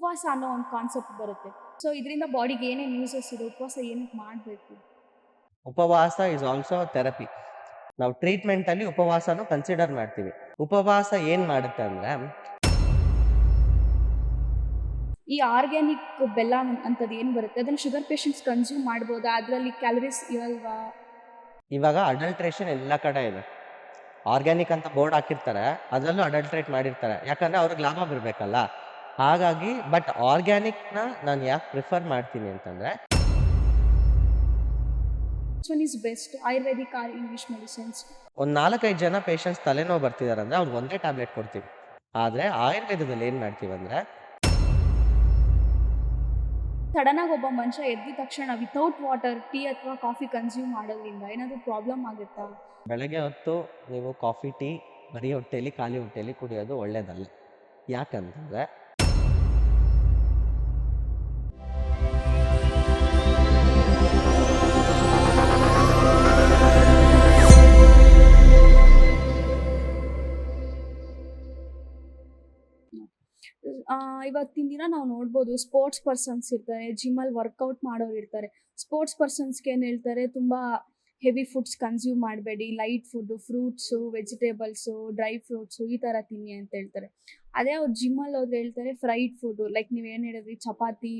ಉಪವಾಸ ಅನ್ನೋ ಒಂದು ಕಾನ್ಸೆಪ್ಟ್ ಬರುತ್ತೆ. ಸೊ ಇದರಿಂದ ಬಾಡಿಗೆ ಏನೇನು ಯೂಸಸ್ ಇದೆ, ಉಪವಾಸ ಏನಕ್ಕೆ ಮಾಡಬೇಕು? ಉಪವಾಸ ಈಸ್ ಆಲ್ಸೋ ಥೆರಪಿ. ನಾವು ಟ್ರೀಟ್ಮೆಂಟ್ ಅಲ್ಲಿ ಉಪವಾಸನೂ ಕನ್ಸಿಡರ್ ಮಾಡ್ತೀವಿ. ಉಪವಾಸ ಏನ್ ಮಾಡುತ್ತೆ ಅಂದ್ರೆ, ಈ ಆರ್ಗ್ಯಾನಿಕ್ ಬೆಲ್ಲ ಅಂತದ್ದು ಏನು ಬರುತ್ತೆ, ಅದನ್ನು ಶುಗರ್ ಪೇಷಂಟ್ಸ್ ಕನ್ಸ್ಯೂಮ್ ಮಾಡ್ಬೋದಾ? ಅದರಲ್ಲಿ ಕ್ಯಾಲರೀಸ್ ಇರಲ್ವಾ? ಇವಾಗ ಅಡಲ್ಟ್ರೇಷನ್ ಎಲ್ಲ ಕಡೆ ಇದೆ. ಆರ್ಗ್ಯಾನಿಕ್ ಅಂತ ಬೋರ್ಡ್ ಹಾಕಿರ್ತಾರೆ, ಅದ್ರಲ್ಲೂ ಅಡಲ್ಟ್ರೇಟ್ ಮಾಡಿರ್ತಾರೆ. ಯಾಕಂದ್ರೆ ಅವ್ರಿಗೆ ಲಾಭ ಬರ್ಬೇಕಲ್ಲ. ಹಾಗಾಗಿ ಬಟ್ ಆರ್ಗ್ಯಾನಿಕ್‌ನ ನಾನು ಯಾಕೆ ಪ್ರಿಫರ್ ಮಾಡ್ತೀನಿ ಅಂತಂದ್ರೆ, which one is best, Ayurvedic or English medicines? ಒಂದ್ 4, 5 ಜನ ಪೇಷಂಟ್ಸ್ ತಲೆನೋವು ಬರ್ತಿದಾರಂದ್ರೆ ಅವ್ರಿಗೆ ಒಂದೇ ಟ್ಯಾಬ್ಲೆಟ್ ಕೊಡ್ತೀವಿ. ಆದ್ರೆ ಆಯುರ್ವೇದದಲ್ಲಿ ಏನ್ ಮಾಡ್ತೀವಂದ್ರೆ, ಸಡನ್ನಾಗಿ ಒಬ್ಬ ಮನುಷ್ಯ ಎದ್ದಿದ ತಕ್ಷಣ ವಿತೌಟ್ ವಾಟರ್ ಟೀ ಅಥವಾ ಕಾಫಿ ಕನ್ಸ್ಯೂಮ್ ಮಾಡೋದ್ರಿಂದ ಏನಾದರೂ ಪ್ರಾಬ್ಲಮ್ ಆಗುತ್ತಾ? ಬೆಳಗ್ಗೆ ಹೊತ್ತು ನೀವು ಕಾಫಿ, ಟೀ ಬರೀ ಹೊಟ್ಟೆಲಿ, ಖಾಲಿ ಹೊಟ್ಟೆಲಿ ಕುಡಿಯೋದು ಒಳ್ಳೇದಲ್ಲ. ಯಾಕಂತಂದ್ರೆ, ಇವತ್ತಿನ ದಿನ ನಾವು ನೋಡ್ಬೋದು, ಸ್ಪೋರ್ಟ್ಸ್ ಪರ್ಸನ್ಸ್ ಇರ್ತಾರೆ, ಜಿಮ್ಮಲ್ಲಿ ವರ್ಕೌಟ್ ಮಾಡೋರು ಇರ್ತಾರೆ. ಸ್ಪೋರ್ಟ್ಸ್ ಪರ್ಸನ್ಸ್ಗೆ ಏನು ಹೇಳ್ತಾರೆ, ತುಂಬ ಹೆವಿ ಫುಡ್ಸ್ ಕನ್ಸ್ಯೂಮ್ ಮಾಡಬೇಡಿ, light food, fruits, vegetables, dry fruits ಈ ಥರ ತಿನ್ನಿ ಅಂತ ಹೇಳ್ತಾರೆ. ಅದೇ ಅವ್ರು ಜಿಮ್ಮಲ್ಲಿ ಹೋದ್ರೆ ಹೇಳ್ತಾರೆ ಫ್ರೈಡ್ ಫುಡ್ಡು, ಲೈಕ್ ನೀವು ಏನು ಹೇಳಿದ್ರಿ, chapati,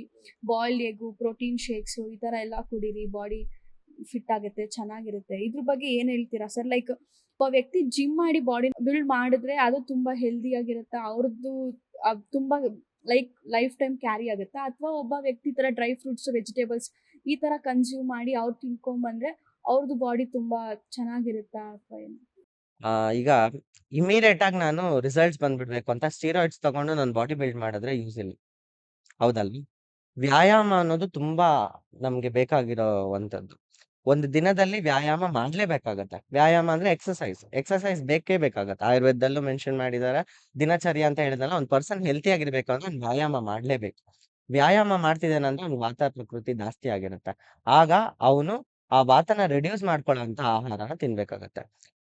boiled egg, protein shakes ಈ ಥರ ಎಲ್ಲ ಕುಡೀರಿ, ಬಾಡಿ ಫಿಟ್ ಆಗುತ್ತೆ, ಚೆನ್ನಾಗಿರುತ್ತೆ. ಇದ್ರ ಬಗ್ಗೆ ಏನು ಹೇಳ್ತೀರಾ ಸರ್? ಲೈಕ್ ಒಬ್ಬ ವ್ಯಕ್ತಿ ಜಿಮ್ ಮಾಡಿ ಬಾಡಿ ಬಿಲ್ಡ್ ಮಾಡಿದ್ರೆ ಅದು ತುಂಬ ಹೆಲ್ದಿಯಾಗಿರುತ್ತಾ? ಅವ್ರದ್ದು ತುಂಬ ಲೈಫ್ ಟೈಮ್ ಕ್ಯಾರಿ ಆಗುತ್ತಾ? ಅಥವಾ ಒಬ್ಬ ವ್ಯಕ್ತಿ ಥರ ಡ್ರೈ ಫ್ರೂಟ್ಸ್, ವೆಜಿಟೇಬಲ್ಸ್ ಈ ಥರ ಕನ್ಸ್ಯೂಮ್ ಮಾಡಿ ಅವ್ರು ತಿನ್ಕೊಂಬಂದ್ರೆ ಅವ್ರದ್ದು ಬಾಡಿ ತುಂಬ ಚೆನ್ನಾಗಿರುತ್ತಾ ಅಥವಾ ಏನು? ಈಗ ಇಮಿಡಿಯೇಟ್ ಆಗಿ ನಾನು ರಿಸಲ್ಟ್ಸ್ ಬಂದ್ಬಿಡ್ಬೇಕು ಅಂತ ಸ್ಟೀರಾಯ್ಡ್ಸ್ ತಗೊಂಡು ನಾನು ಬಾಡಿ ಬಿಲ್ಡ್ ಮಾಡಿದ್ರೆ ಯೂಸ್ ಇಲ್ಲ. ಹೌದಲ್ವಾ? ವ್ಯಾಯಾಮ ಅನ್ನೋದು ತುಂಬಾ ನಮ್ಗೆ ಬೇಕಾಗಿರೋವಂಥದ್ದು. ಒಂದು ದಿನದಲ್ಲಿ ವ್ಯಾಯಾಮ ಮಾಡ್ಲೇಬೇಕಾಗತ್ತೆ. ವ್ಯಾಯಾಮ ಅಂದ್ರೆ ಎಕ್ಸರ್ಸೈಸ್. ಎಕ್ಸರ್ಸೈಸ್ ಬೇಕೇ ಬೇಕಾಗತ್ತೆ. ಆಯುರ್ವೇದದಲ್ಲೂ ಮೆನ್ಷನ್ ಮಾಡಿದ್ದಾರೆ. ದಿನಚರ್ಯ ಅಂತ ಹೇಳಿದ್ನಲ್ಲ, ಒಂದ್ ಪರ್ಸನ್ ಹೆಲ್ತಿ ಆಗಿರ್ಬೇಕು ಅಂದ್ರೆ ಅವ್ನು ವ್ಯಾಯಾಮ ಮಾಡ್ಲೇಬೇಕು. ವ್ಯಾಯಾಮ ಮಾಡ್ತಿದ್ದಾನಂದ್ರೆ ಅವ್ನಿಗೆ ವಾತ ಪ್ರಕೃತಿ ಜಾಸ್ತಿ ಆಗಿರುತ್ತೆ. ಆಗ ಅವನು ಆ ವಾತನ ರಿಡ್ಯೂಸ್ ಮಾಡ್ಕೊಳ್ಳೋಂತ ಆಹಾರನ ತಿನ್ಬೇಕಾಗತ್ತೆ.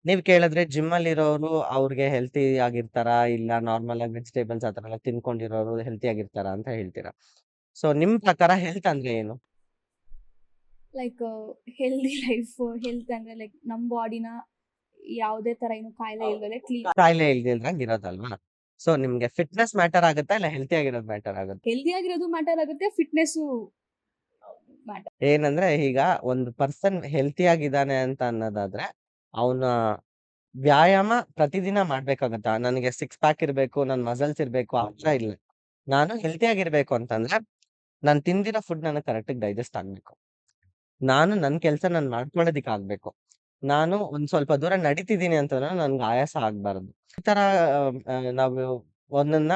ನೀವ್ ಕೇಳಿದ್ರೆ ಜಿಮ್ ಅಲ್ಲಿರೋರು ಅವ್ರಿಗೆ ಹೆಲ್ತಿ ಆಗಿರ್ತಾರಾ? ಇಲ್ಲ ನಾರ್ಮಲ್ ಆಗಿ ವೆಜಿಟೇಬಲ್ಸ್ ಆ ತರ ಎಲ್ಲ ತಿನ್ಕೊಂಡಿರೋರು ಹೆಲ್ತಿ ಆಗಿರ್ತಾರಾ ಅಂತ ಹೇಳ್ತೀರಾ? ಸೊ ನಿಮ್ ಪ್ರಕಾರ ಹೆಲ್ತ್ ಅಂದ್ರೆ ಏನು? ಲೈಕ್ ಹೆಲ್ದಿ ಲೈಫ್, ಹೆಲ್ತ್ ಅಂದರೆ ಲೈಕ್ ನಮ್ಮ ಬಾಡಿನ ಯಾವುದೇ ಥರ ಏನು ಕಾಯಿಲೆ ಇಲ್ದಲೆ ಕಾಯಿಲೆ ಇಲ್ದಿಲ್ದಂಗ್ ಇರೋದಲ್ವಾ? ಸೊ ನಿಮ್ಗೆ ಫಿಟ್‌ನೆಸ್ ಮ್ಯಾಟರ್ ಆಗುತ್ತಾ? ಇಲ್ಲ ಹೆಲ್ತಿ ಆಗಿರೋದು ಮ್ಯಾಟರ್ ಆಗುತ್ತಾ? ಹೆಲ್ದಿಯಾಗಿರೋದು ಮ್ಯಾಟರ್ ಆಗುತ್ತೆ, ಫಿಟ್ನೆಸ್ಸು ಮ್ಯಾಟರ್. ಏನಂದ್ರೆ ಈಗ ಒಂದು ಪರ್ಸನ್ ಹೆಲ್ತಿ ಆಗಿದ್ದಾನೆ ಅಂತ ಅನ್ನೋದಾದ್ರೆ, ಅವನ ವ್ಯಾಯಾಮ ಪ್ರತಿದಿನ ಮಾಡ್ಬೇಕಾಗತ್ತಾ? ನನಗೆ ಸಿಕ್ಸ್ ಪ್ಯಾಕ್ ಇರ್ಬೇಕು, ನನ್ ಮಸಲ್ಸ್ ಇರ್ಬೇಕು ಆ ತರ ಇಲ್ಲ. ನಾನು ಹೆಲ್ತಿ ಆಗಿರ್ಬೇಕು ಅಂತಂದ್ರೆ, ನಾನ್ ತಿಂದಿರೋ ಫುಡ್ ನನಗ್ ಕರೆಕ್ಟಾಗಿ ಡೈಜೆಸ್ಟ್ ಆಗ್ಬೇಕು. ನಾನು ನನ್ ಕೆಲ್ಸ ನಾನ್ ಮಾಡ್ಕೊಳ್ಳೋದಿಕ್ ಆಗ್ಬೇಕು. ನಾನು ಒಂದ್ ಸ್ವಲ್ಪ ದೂರ ನಡಿತಿದ್ದೀನಿ ಅಂತಂದ್ರೆ ನನ್ಗೆ ಆಯಾಸ ಆಗ್ಬಾರ್ದು. ಈ ತರ ನಾವು ಒಂದನ್ನ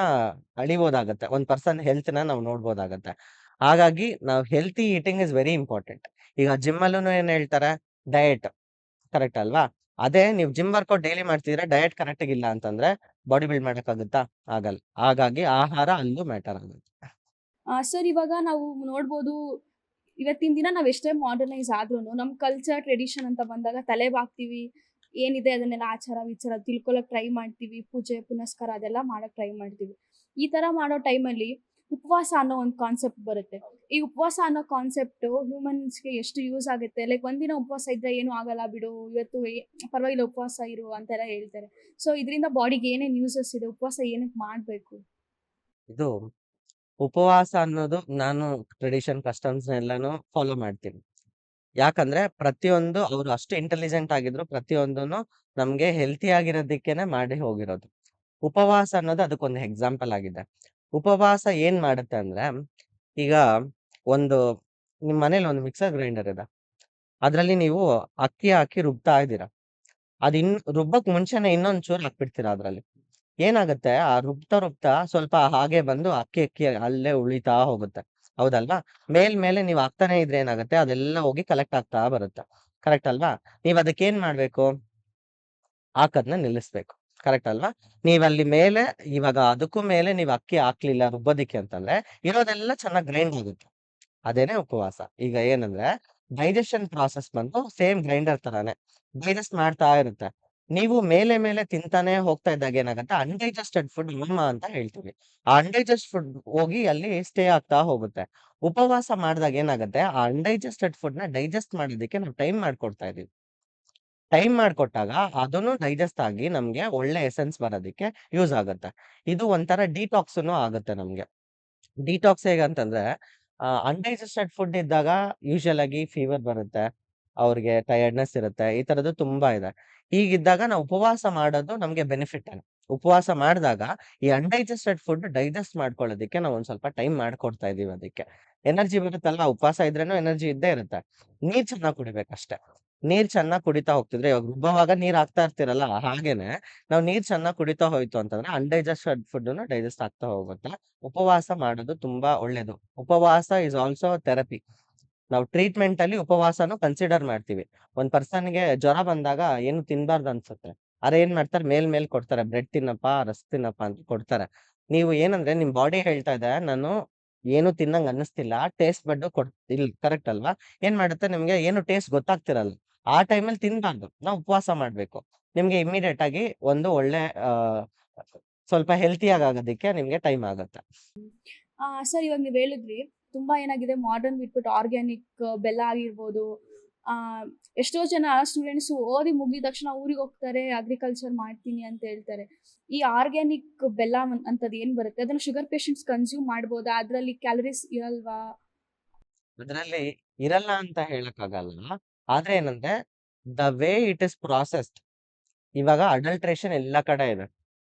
ಅಳಿಬೋದಾಗತ್ತೆ. ಒಂದ್ ಪರ್ಸನ್ ಹೆಲ್ತ್‌ನ ನಾವು ನೋಡ್ಬೋದಾಗತ್ತೆ. ಹಾಗಾಗಿ ನಾವು healthy eating is very important. ಈಗ ಜಿಮ್ ಅಲ್ಲೂನು ಏನ್ ಹೇಳ್ತಾರೆ? ಡಯಟ್ ಕರೆಕ್ಟ್ ಅಲ್ವಾ? ಅದೇ ನೀವು ಜಿಮ್ ವರ್ಕೌಟ್ ಡೈಲಿ ಮಾಡ್ತಿದ್ರೆ ಡಯಟ್ ಕರೆಕ್ಟಾಗಿ ಇಲ್ಲ ಅಂತಂದ್ರೆ ಬಾಡಿ ಬಿಲ್ಡ್ ಮಾಡಕ್ಕಾಗುತ್ತಾ? ಆಗಲ್ಲ. ಹಾಗಾಗಿ ಆಹಾರ ಅಲ್ಲೂ ಮ್ಯಾಟರ್ ಆಗುತ್ತೆ. ಸರ್ ಇವಾಗ ನಾವು ನೋಡ್ಬೋದು, ಇವತ್ತಿನ ದಿನ ನಾವು ಎಷ್ಟೇ ಮಾಡರ್ನೈಸ್ ಆದ್ರೂನು ನಮ್ಮ ಕಲ್ಚರ್, ಟ್ರೆಡಿಷನ್ ಅಂತ ಬಂದಾಗ ತಲೆ ಬಾಗ್ತೀವಿ. ಏನಿದೆ ಅದನ್ನೆಲ್ಲ ಆಚಾರ ವಿಚಾರ ತಿಳ್ಕೊಳಕ್ ಟ್ರೈ ಮಾಡ್ತೀವಿ. ಪೂಜೆ ಪುನಸ್ಕಾರ ಅದೆಲ್ಲ ಮಾಡಕ್ ಟ್ರೈ ಮಾಡ್ತೀವಿ. ಈ ಥರ ಮಾಡೋ ಟೈಮಲ್ಲಿ ಉಪವಾಸ ಅನ್ನೋ ಒಂದು ಕಾನ್ಸೆಪ್ಟ್ ಬರುತ್ತೆ. ಈ ಉಪವಾಸ ಅನ್ನೋ ಕಾನ್ಸೆಪ್ಟು ಹ್ಯೂಮನ್ಸ್‌ಗೆ ಎಷ್ಟು ಯೂಸ್ ಆಗುತ್ತೆ? ಲೈಕ್ ಒಂದಿನ ಉಪವಾಸ ಇದ್ರೆ ಏನೂ ಆಗಲ್ಲ ಬಿಡು, ಇವತ್ತು ಪರವಾಗಿಲ್ಲ ಉಪವಾಸ ಇರು ಅಂತೆಲ್ಲ ಹೇಳ್ತಾರೆ. ಸೊ ಇದರಿಂದ ಬಾಡಿಗೆ ಏನೇನು ಯೂಸಸ್ ಇದೆ? ಉಪವಾಸ ಏನಕ್ಕೆ ಮಾಡಬೇಕು? ಇದು ಉಪವಾಸ ಅನ್ನೋದು ನಾನು ಟ್ರೆಡಿಷನ್ ಕಸ್ಟಮ್ಸ್‌ನೆಲ್ಲಾನು ಫಾಲೋ ಮಾಡ್ತೀನಿ. ಯಾಕಂದ್ರೆ ಪ್ರತಿಯೊಂದು ಅವ್ರು ಅಷ್ಟು ಇಂಟೆಲಿಜೆಂಟ್ ಆಗಿದ್ರು ಪ್ರತಿಯೊಂದೂನು ನಮ್ಗೆ ಹೆಲ್ತಿ ಆಗಿರೋದಕ್ಕೇನೆ ಮಾಡಿ ಹೋಗಿರೋದು. ಉಪವಾಸ ಅನ್ನೋದು ಅದಕ್ಕೊಂದು ಎಕ್ಸಾಂಪಲ್ ಆಗಿದೆ. ಉಪವಾಸ ಏನ್ ಮಾಡುತ್ತೆ ಅಂದ್ರೆ, ಈಗ ಒಂದು ನಿಮ್ ಮನೇಲಿ ಒಂದು ಮಿಕ್ಸರ್ ಗ್ರೈಂಡರ್ ಇದೆ. ಅದ್ರಲ್ಲಿ ನೀವು ಅಕ್ಕಿ ಹಾಕಿ ರುಬ್ತಾ ಇದ್ದೀರಾ. ರುಬ್ಬಕ್ ಮುಂಚೆನೆ ಇನ್ನೊಂದ್ ಚೂರ್ ಹಾಕ್ಬಿಡ್ತೀರಾ ಅದ್ರಲ್ಲಿ. ಏನಾಗುತ್ತೆ ಆ ರುಬ್ತಾ ರುಬ್ತಾ ಸ್ವಲ್ಪ ಹಾಗೆ ಬಂದು ಅಕ್ಕಿ ಅಕ್ಕಿ ಅಲ್ಲೇ ಉಳಿತಾ ಹೋಗುತ್ತೆ. ಹೌದಲ್ವಾ? ಮೇಲೆ ನೀವ್ ಹಾಕ್ತಾನೆ ಇದ್ರೆ ಏನಾಗುತ್ತೆ ಅದೆಲ್ಲ ಹೋಗಿ ಕಲೆಕ್ಟ್ ಆಗ್ತಾ ಬರುತ್ತೆ. ಕರೆಕ್ಟ್ ಅಲ್ವಾ? ನೀವ್ ಅದಕ್ಕೇನ್ ಮಾಡ್ಬೇಕು? ಹಾಕದ್ನ ನಿಲ್ಲಿಸ್ಬೇಕು. ಕರೆಕ್ಟ್ ಅಲ್ವಾ? ನೀವಲ್ಲಿ ಮೇಲೆ ಇವಾಗ ಅದಕ್ಕೂ ಮೇಲೆ ನೀವ್ ಅಕ್ಕಿ ಹಾಕ್ಲಿಲ್ಲ ರುಬ್ಬೋದಿಕ್ಕೆ ಅಂತಂದ್ರೆ, ಇರೋದೆಲ್ಲ ಚೆನ್ನಾಗ್ ಗ್ರೈಂಡ್ ಆಗುತ್ತೆ. ಅದೇನೇ ಉಪವಾಸ. ಈಗ ಏನಂದ್ರೆ ಡೈಜೆಷನ್ ಪ್ರಾಸೆಸ್ ಬಂದು ಸೇಮ್ ಗ್ರೈಂಡರ್ ತರಾನೇ. ಡೈಜೆಸ್ಟ್ ಮಾಡ್ತಾ ಇರುತ್ತೆ. ನೀವು ಮೇಲೆ ಮೇಲೆ ತಿಂತಾನೆ ಹೋಗ್ತಾ ಇದ್ದಾಗ ಏನಾಗುತ್ತೆ ಅನ್‌ಡೈಜೆಸ್ಟೆಡ್ ಫುಡ್ ಅಮ್ಮಮ್ಮ ಅಂತ ಹೇಳ್ತೀವಿ. ಆ ಅನ್‌ಡೈಜೆಸ್ಟ್ ಫುಡ್ ಹೋಗಿ ಅಲ್ಲಿ ಸ್ಟೇ ಆಗ್ತಾ ಹೋಗುತ್ತೆ. ಉಪವಾಸ ಮಾಡಿದಾಗ ಏನಾಗುತ್ತೆ ಆ ಅನ್‌ಡೈಜೆಸ್ಟೆಡ್ ಫುಡ್‌ನ ಡೈಜೆಸ್ಟ್ ಮಾಡೋದಕ್ಕೆ ನಾವು ಟೈಮ್ ಮಾಡ್ಕೊಡ್ತಾ ಇದೀವಿ. ಟೈಮ್ ಮಾಡ್ಕೊಟ್ಟಾಗ ಅದನ್ನು ಡೈಜೆಸ್ಟ್ ಆಗಿ ನಮ್ಗೆ ಒಳ್ಳೆ ಎಸೆನ್ಸ್ ಬರೋದಕ್ಕೆ ಯೂಸ್ ಆಗುತ್ತೆ. ಇದು ಒಂಥರ ಡಿಟಾಕ್ಸ್‌ನು ಆಗುತ್ತೆ ನಮ್ಗೆ. ಡಿಟಾಕ್ಸ್ ಹೇಗಂತಂದ್ರೆ ಅನ್‌ಡೈಜೆಸ್ಟೆಡ್ ಫುಡ್ ಇದ್ದಾಗ ಯೂಶುವಲ್ ಆಗಿ ಫೀವರ್ ಬರುತ್ತೆ. ಅವ್ರಿಗೆ ಟಯರ್ಡ್‌ನೆಸ್ ಇರುತ್ತೆ. ಈ ತರದ್ದು ತುಂಬಾ ಇದೆ. ಹೀಗಿದ್ದಾಗ ನಾವು ಉಪವಾಸ ಮಾಡೋದು ನಮ್ಗೆ ಬೆನಿಫಿಟ್ಟೇ. ಉಪವಾಸ ಮಾಡಿದಾಗ ಈ ಅನ್‌ಡೈಜೆಸ್ಟೆಡ್ ಫುಡ್ ಡೈಜೆಸ್ಟ್ ಮಾಡ್ಕೊಳ್ಳೋದಕ್ಕೆ ನಾವು ಒಂದ್ ಸ್ವಲ್ಪ ಟೈಮ್ ಮಾಡ್ಕೊಡ್ತಾ ಇದೀವಿ ಅದಕ್ಕೆ. ಎನರ್ಜಿ ಬರುತ್ತಲ್ವಾ ಉಪವಾಸ ಇದ್ರೇನು ಎನರ್ಜಿ ಇದ್ದೇ ಇರುತ್ತೆ. ನೀರ್ ಚೆನ್ನಾಗ್ ಕುಡಿಬೇಕಷ್ಟೇ. ನೀರ್ ಚೆನ್ನಾಗ್ ಕುಡಿತಾ ಹೋಗ್ತಿದ್ರೆ ಇವಾಗ ರುಬ್ಬುವಾಗ ನೀರ್ ಹಾಕ್ತಾ ಇರ್ತೀರಲ್ಲ ಹಾಗೇನೆ ನಾವು ನೀರ್ ಚೆನ್ನಾಗ್ ಕುಡಿತಾ ಹೋಯ್ತು ಅಂತಂದ್ರೆ ಅನ್‌ಡೈಜೆಸ್ಟೆಡ್ ಫುಡ್‌ನು ಡೈಜೆಸ್ಟ್ ಆಗ್ತಾ ಹೋಗುತ್ತೆ. ಉಪವಾಸ ಮಾಡೋದು ತುಂಬಾ ಒಳ್ಳೇದು. ಉಪವಾಸ ಈಸ್ ಆಲ್ಸೋ ಥೆರಪಿ. ನಾವು ಟ್ರೀಟ್ಮೆಂಟ್ ಅಲ್ಲಿ ಉಪವಾಸನು ಕನ್ಸಿಡರ್ ಮಾಡ್ತೀವಿ. ಒಂದ್ ಪರ್ಸನ್‌ಗೆ ಜ್ವರ ಬಂದಾಗ ಏನು ತಿನ್ಬಾರ್ದು ಅನ್ಸುತ್ತೆ. ಆದ್ರೆ ಏನ್ ಮಾಡ್ತಾರೆ ಮೇಲ್ ಕೊಡ್ತಾರೆ. ಬ್ರೆಡ್ ತಿನ್ನಪ್ಪ, ರಸ್ಕ್ ತಿನ್ನಪ್ಪ ಅಂತ ಕೊಡ್ತಾರೆ. ನೀವು ಏನಂದ್ರೆ ನಿಮ್ ಬಾಡಿ ಹೇಳ್ತಾ ಇದೆ ನಾನು ಏನು ತಿನ್ನಂಗ್ ಅನ್ನಿಸ್ತಿಲ್ಲ. ಟೇಸ್ಟ್ ಬಡ್ ಇಲ್ಲ ಕರೆಕ್ಟ್ ಅಲ್ವಾ? ಏನ್ ಮಾಡುತ್ತೆ ನಿಮ್ಗೆ ಏನು ಟೇಸ್ಟ್ ಗೊತ್ತಾಗ್ತಿರಲ್ಲ. ಆ ಟೈಮಲ್ಲಿ ತಿನ್ಬಾರ್ದು. ನಾವು ಉಪವಾಸ ಮಾಡ್ಬೇಕು. ನಿಮ್ಗೆ ಇಮಿಡಿಯೇಟ್ ಆಗಿ ಒಂದು ಒಳ್ಳೆ ಸ್ವಲ್ಪ ಹೆಲ್ತಿಯಾಗಿ ಆಗೋದಕ್ಕೆ ನಿಮ್ಗೆ ಟೈಮ್ ಆಗುತ್ತೆ. ಸರ್ ಇವಾಗ ನೀವು ಹೇಳಿದ್ರಿ ತುಂಬಾ ಏನಾಗಿದೆ ಮಾಡರ್ನ್ ಬಿಟ್ಬಿಟ್ಟು ಆರ್ಗ್ಯಾನಿಕ್ ಬೆಲ್ಲ ಆಗಿರ್ಬೋದು. ಆ, ಎಷ್ಟೋ ಜನ ಸ್ಟೂಡೆಂಟ್ಸ್ ಓದಿ ಮುಗಿದ ತಕ್ಷಣ ಊರಿಗೆ ಹೋಗ್ತಾರೆ ಅಗ್ರಿಕಲ್ಚರ್ ಮಾಡ್ತೀನಿ ಅಂತ ಹೇಳ್ತಾರೆ. ಈ ಆರ್ಗ್ಯಾನಿಕ್ ಬೆಲ್ಲ ಅಂತದ್ ಏನ್ ಬರುತ್ತೆ ಅದನ್ನ ಶುಗರ್ ಪೇಷಂಟ್ಸ್ ಕನ್ಸ್ಯೂಮ್ ಮಾಡ್ಬೋದಾ? ಅದ್ರಲ್ಲಿ ಕ್ಯಾಲರೀಸ್ ಇರಲ್ವಾ? ಅದ್ರಲ್ಲಿ ಇರಲ್ಲ ಅಂತ ಹೇಳಕ್ಕಾಗಲ್ಲ. ಆದ್ರೆ ಏನಂದ್ರೆ the way it is processed ಇವಾಗ ಅಡಲ್ಟ್ರೇಷನ್ ಎಲ್ಲಾ ಕಡೆ ಇದೆ.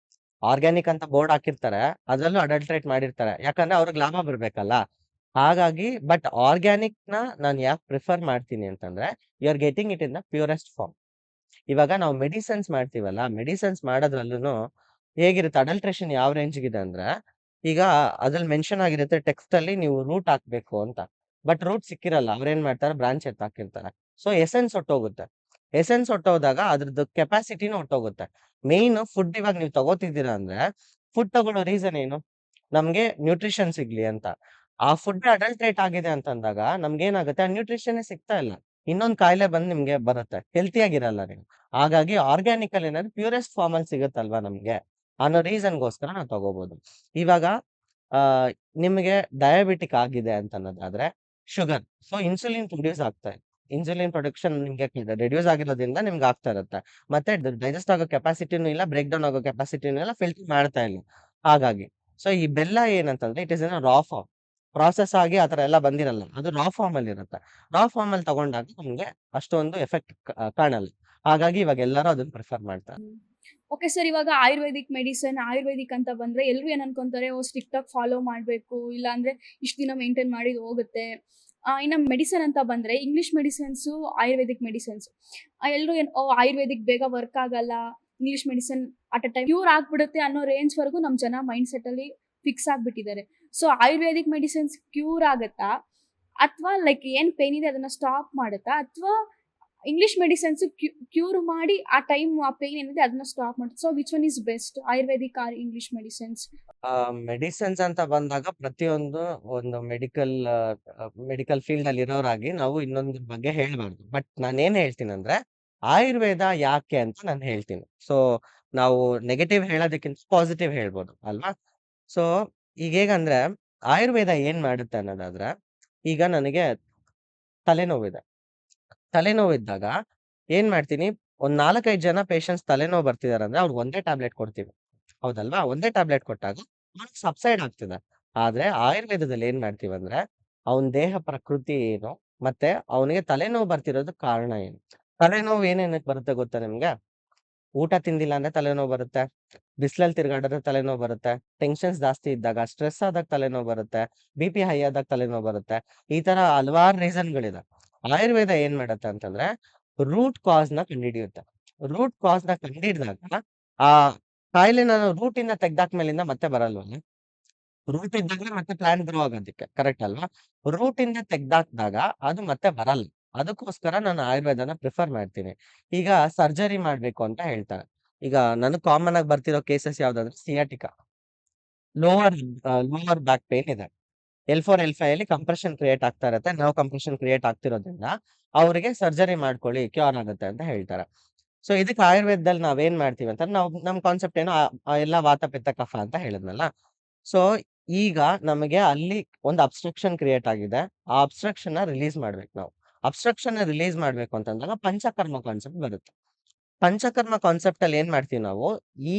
ಆರ್ಗ್ಯಾನಿಕ್ ಅಂತ ಬೋರ್ಡ್ ಹಾಕಿರ್ತಾರೆ. ಅದ್ರಲ್ಲೂ ಅಡಲ್ಟ್ರೇಟ್ ಮಾಡಿರ್ತಾರೆ. ಯಾಕಂದ್ರೆ ಅವ್ರಿಗೆ ಲಾಭ ಬರ್ಬೇಕಲ್ಲ. ಹಾಗಾಗಿ ಬಟ್ ಆರ್ಗ್ಯಾನಿಕ್‌ನ ನಾನ್ ಯಾಕ್ ಪ್ರಿಫರ್ ಮಾಡ್ತೀನಿ ಅಂತಂದ್ರೆ, you are getting it in the purest form. ಇವಾಗ ನಾವು ಮೆಡಿಸಿನ್ಸ್ ಮಾಡ್ತೀವಲ್ಲ, ಮೆಡಿಸಿನ್ಸ್ ಮಾಡೋದ್ರಲ್ಲೂನು ಹೇಗಿರುತ್ತೆ ಅಡಲ್ಟ್ರೇಷನ್ ಯಾವ ರೇಂಜ್‌ಗಿದೆ ಅಂದ್ರೆ, ಈಗ ಅದ್ರಲ್ಲಿ ಮೆನ್ಷನ್ ಆಗಿರುತ್ತೆ ಟೆಕ್ಸ್ಟಲ್ಲಿ ನೀವು ರೂಟ್ ಹಾಕ್ಬೇಕು ಅಂತ. ಬಟ್ ರೂಟ್ ಸಿಕ್ಕಿರಲ್ಲ. ಅವ್ರೇನ್ ಮಾಡ್ತಾರೆ ಬ್ರಾಂಚ್ ಎತ್ತಾಕಿರ್ತಾರೆ. ಸೊ ಎಸೆನ್ಸ್ ಹೊರ್ಟೋಗುತ್ತೆ. ಎಸೆನ್ಸ್ ಹೊರ್ಟೋದಾಗ ಅದ್ರದ್ದು ಕೆಪಾಸಿಟಿನೂ ಹೊರ್ಟೋಗುತ್ತೆ. ಮೇಯ್ನ್ ಫುಡ್ ಇವಾಗ ನೀವು ತಗೋತಿದ್ದೀರಾ ಅಂದ್ರೆ, ಫುಡ್ ತಗೊಳ್ಳೋ ರೀಸನ್ ಏನು? ನಮ್ಗೆ ನ್ಯೂಟ್ರಿಷನ್ ಸಿಗ್ಲಿ ಅಂತ. ಆ ಫುಡ್ ಅಡಲ್ಟ್ರೇಟ್ ಆಗಿದೆ ಅಂತಂದಾಗ ನಮ್ಗೇನಾಗುತ್ತೆ ಆ ನ್ಯೂಟ್ರಿಷನ್ನೇ ಸಿಗ್ತಾ ಇಲ್ಲ. ಇನ್ನೊಂದ್ ಕಾಯಿಲೆ ಬಂದ್ ನಿಮ್ಗೆ ಬರುತ್ತೆ. ಹೆಲ್ತಿ ಆಗಿರಲ್ಲ ನೀವು. ಹಾಗಾಗಿ ಆರ್ಗ್ಯಾನಿಕ್ ಅಲ್ಲಿ ಏನಾದ್ರು ಪ್ಯೂರೆಸ್ಟ್ ಫಾರ್ಮ್ ಅಲ್ಲಿ ಸಿಗುತ್ತಲ್ವಾ ನಮ್ಗೆ, ಅನ್ನೋ ರೀಸನ್‌ಗೋಸ್ಕರ ನಾವು ತಗೋಬಹುದು. ಇವಾಗ ಆಹ್, ನಿಮ್ಗೆ ಡಯಾಬಿಟಿಕ್ ಆಗಿದೆ ಅಂತ ಅನ್ನೋದಾದ್ರೆ ಶುಗರ್. ಸೊ ಇನ್ಸುಲಿನ್ ಪ್ರೊಡ್ಯೂಸ್ ಆಗ್ತಾ ಇದೆ. ಇನ್ಸುಲಿನ್ ಪ್ರೊಡಕ್ಷನ್ ನಿಮ್ಗೆ ರೆಡ್ಯೂಸ್ ಆಗಿರೋದ್ರಿಂದ ನಿಮ್ಗೆ ಆಗ್ತಾ ಇರುತ್ತೆ. ಮತ್ತೆ ಡೈಜೆಸ್ಟ್ ಆಗೋ ಕೆಪಾಸಿಟಿನೂ ಇಲ್ಲ, ಬ್ರೇಕ್ ಡೌನ್ ಆಗೋ ಕೆಪಾಸಿಟಿನೂ ಇಲ್ಲ, ಫಿಲ್ಟರ್ ಮಾಡ್ತಾ ಇಲ್ಲ. ಹಾಗಾಗಿ. ಸೊ ಈ ಬೆಲ್ಲ ಏನಂತಂದ್ರೆ it is in a raw form. Process ಆಗಿ ಆ ತರ ಎಲ್ಲ ಬಂದಿರಲ್ಲ. ಅದು ರಾ ಫಾರ್ಮ್ ಅಲ್ಲಿ ಇರುತ್ತೆ. ರಾ ಫಾರ್ಮ್ ಅಲ್ಲಿ ತಗೊಂಡಾಗ ನಮ್ಗೆ ಅಷ್ಟೊಂದು ಎಫೆಕ್ಟ್ ಕಾಣಲ್ಲ. ಹಾಗಾಗಿ ಇವಾಗ ಎಲ್ಲರೂ ಅದನ್ನ ಪ್ರಿಫರ್ ಮಾಡ್ತಾರೆ. ಓಕೆ ಸರ್, ಇವಾಗ ಆಯುರ್ವೇದಿಕ್ ಅಂತ ಬಂದ್ರೆ ಎಲ್ಲರೂ ಏನ್ ಅನ್ಕೊಂತಾರೆ, ಓ ಸ್ಟ್ರಿಕ್ಟ್ ಆಗಿ ಫಾಲೋ ಮಾಡ್ಬೇಕು, ಇಲ್ಲ ಅಂದ್ರೆ ಇಷ್ಟು ದಿನ ಮೇಂಟೈನ್ ಮಾಡಿದ್ ಹೋಗುತ್ತೆ. ಇನ್ನ ಮೆಡಿಸನ್ ಅಂತ ಬಂದ್ರೆ ಇಂಗ್ಲಿಷ್ ಮೆಡಿಸಿನ್ಸ್, ಆಯುರ್ವೇದಿಕ್ ಮೆಡಿಸಿನ್ಸ್. ಎಲ್ಲರೂ ಏನ್ ಓ ಆಯುರ್ವೇದಿಕ್ ಬೇಗ ವರ್ಕ್ ಆಗಲ್ಲ, English medicine at a time cure ಆಗ್ಬಿಡುತ್ತೆ ಅನ್ನೋ ರೇಂಜ್ ವರೆಗೂ ನಮ್ ಜನ ಮೈಂಡ್ ಸೆಟ್ ಅಲ್ಲಿ ಫಿಕ್ಸ್ ಆಗ್ಬಿಟ್ಟಿದ್ದಾರೆ. ಸೊ ಆಯುರ್ವೇದಿಕ್ ಮೆಡಿಸಿನ್ಸ್ ಕ್ಯೂರ್ ಆಗತ್ತಾ, ಅಥವಾ ಲೈಕ್ ಏನ್ ಪೇನ್ ಇದೆ ಅದನ್ನ ಸ್ಟಾಪ್ ಮಾಡುತ್ತಾ, ಅಥವಾ ಇಂಗ್ಲಿಷ್ ಮೆಡಿಸಿನ್ಸ್ ಕ್ಯೂರ್ ಮಾಡಿ ಆ ಪೇನ್ ಏನಿದೆ ಅದನ್ನ ಸ್ಟಾಪ್ ಮಾಡುತ್ತೆ? So which one is best, Ayurvedic or English medicines? Medicines ಅಂತ ಬಂದಾಗ ಪ್ರತಿಯೊಂದು ಒಂದು ಮೆಡಿಕಲ್ ಫೀಲ್ಡ್ ಅಲ್ಲಿ ಇರೋರಾಗಿ ನಾವು ಇನ್ನೊಂದ್ರ ಬಗ್ಗೆ ಹೇಳ್ಬಾರ್ದು. ಬಟ್ ನಾನೇನ್ ಹೇಳ್ತೀನಂದ್ರೆ, ಆಯುರ್ವೇದ ಯಾಕೆ ಅಂತ ನಾನು ಹೇಳ್ತೀನಿ. ಸೊ ನಾವು ನೆಗೆಟಿವ್ ಹೇಳೋದಕ್ಕಿಂತ ಪಾಸಿಟಿವ್ ಹೇಳ್ಬೋದು ಅಲ್ವಾ? ಸೊ ಈಗ ಹೇಗಂದ್ರೆ ಆಯುರ್ವೇದ ಏನ್ ಮಾಡುತ್ತೆ ಅನ್ನೋದಾದ್ರೆ, ಈಗ ನನಗೆ ತಲೆನೋವಿದೆ. ತಲೆನೋವಿದ್ದಾಗ ಏನ್ ಮಾಡ್ತೀನಿ, ಒಂದ್ 4, 5 ಜನ ಪೇಷಂಟ್ಸ್ ತಲೆನೋವು ಬರ್ತಿದಾರಂದ್ರೆ ಅವ್ರಿಗೆ ಒಂದೇ ಟ್ಯಾಬ್ಲೆಟ್ ಕೊಡ್ತೀವಿ. ಹೌದಲ್ವಾ? ಒಂದೇ ಟ್ಯಾಬ್ಲೆಟ್ ಕೊಟ್ಟಾಗ ಅವ್ನಿಗೆ ಸಬ್ಸೈಡ್ ಆಗ್ತದೆ. ಆದ್ರೆ ಆಯುರ್ವೇದದಲ್ಲಿ ಏನ್ ಮಾಡ್ತೀವಂದ್ರೆ, ಅವನ ದೇಹ ಪ್ರಕೃತಿ ಏನು? ಮತ್ತೆ ಅವನಿಗೆ ತಲೆನೋವು ಬರ್ತಿರೋದಕ್ ಕಾರಣ ಏನು? ತಲೆನೋವು ಏನೇನಕ್ ಬರುತ್ತೆ ಗೊತ್ತಾ ನಿಮ್ಗೆ? ಊಟ ತಿಂದಿಲ್ಲ ಅಂದ್ರೆ ತಲೆನೋವು ಬರುತ್ತೆ. ಬಿಸ್ಲಲ್ಲಿ ತಿರುಗಾಡಿದ್ರೆ ತಲೆನೋವು ಬರುತ್ತೆ. ಟೆನ್ಷನ್ಸ್ ಜಾಸ್ತಿ ಇದ್ದಾಗ, ಸ್ಟ್ರೆಸ್ ಆದಾಗ ತಲೆನೋವು ಬರುತ್ತೆ. ಬಿಪಿ ಹೈ ಆದಾಗ ತಲೆನೋವು ಬರುತ್ತೆ. ಈ ತರ ಹಲವಾರು ರೀಸನ್‌ಗಳಿದೆ. ಆಯುರ್ವೇದ ಏನ್ ಮಾಡತ್ತೆ ಅಂತಂದ್ರೆ, ರೂಟ್ ಕಾಸ್‌ನ ಕಂಡುಹಿಡಿಯುತ್ತೆ. ರೂಟ್ ಕಾಸ್‌ನ ಕಂಡುಹಿಡಿದಾಗ, ಆ ಕಾಯಿಲೆನ ರೂಟಿಂದ ತೆಗ್ದಾಕ್ಮೇಲಿಂದ ಮತ್ತೆ ಬರಲ್ವಲ್ಲ. ರೂಟ್ ಇದ್ದಾಗಲೇ ಮತ್ತೆ ಪ್ಲಾಂಟ್ ಗ್ರೋ ಆಗೋದಕ್ಕೆ. ಕರೆಕ್ಟ್ ಅಲ್ವಾ? ರೂಟಿಂದ ತೆಗ್ದಾಕ್ದಾಗ ಅದು ಮತ್ತೆ ಬರಲ್ಲ. ಅದಕ್ಕೋಸ್ಕರ ನಾನು ಆಯುರ್ವೇದನ ಪ್ರಿಫರ್ ಮಾಡ್ತೀನಿ. ಈಗ ಸರ್ಜರಿ ಮಾಡ್ಬೇಕು ಅಂತ ಹೇಳ್ತಾರೆ. ಈಗ ನನಗ್ ಕಾಮನ್ ಆಗಿ ಬರ್ತಿರೋ ಕೇಸಸ್ ಯಾವ್ದಂದ್ರೆ sciatica. Lower lower back pain ಇದೆ. L4, L5 ಅಲ್ಲಿ ಕಂಪ್ರೆಷನ್ ಕ್ರಿಯೇಟ್ ಆಗ್ತಾ ಇರುತ್ತೆ. ನರ್ವ್ ಕಂಪ್ರೆಷನ್ ಕ್ರಿಯೇಟ್ ಆಗ್ತಿರೋದ್ರಿಂದ, ಅವರಿಗೆ ಸರ್ಜರಿ ಮಾಡ್ಕೊಳ್ಳಿ ಕ್ಯೂರ್ ಆಗುತ್ತೆ ಅಂತ ಹೇಳ್ತಾರೆ. ಸೊ ಇದಕ್ಕೆ ಆಯುರ್ವೇದದಲ್ಲಿ ನಾವೇನ್ ಮಾಡ್ತೀವಿ ಅಂತ ನಮ್ ಕಾನ್ಸೆಪ್ಟ್ ಏನು ಎಲ್ಲ ವಾತ ಪಿತ್ತ ಕಫ ಅಂತ ಹೇಳಿದ್ನಲ್ಲ. ಸೊ ಈಗ ನಮಗೆ ಅಲ್ಲಿ ಒಂದು ಅಬ್ಸ್ಟ್ರಕ್ಷನ್ ಕ್ರಿಯೇಟ್ ಆಗಿದೆ. ಆ ಅಬ್ಸ್ಟ್ರಕ್ಷನ್ ರಿಲೀಸ್ ಮಾಡ್ಬೇಕು ನಾವು. ಅಬ್ಸ್ಟ್ರಕ್ಷನ್ ರಿಲೀಸ್ ಮಾಡ್ಬೇಕು ಅಂತಂದಾಗ ಪಂಚಕರ್ಮ ಕಾನ್ಸೆಪ್ಟ್ ಬರುತ್ತೆ. ಪಂಚಕರ್ಮ ಕಾನ್ಸೆಪ್ಟ್ ಅಲ್ಲಿ ಏನ್ ಮಾಡ್ತೀವಿ ನಾವು, ಈ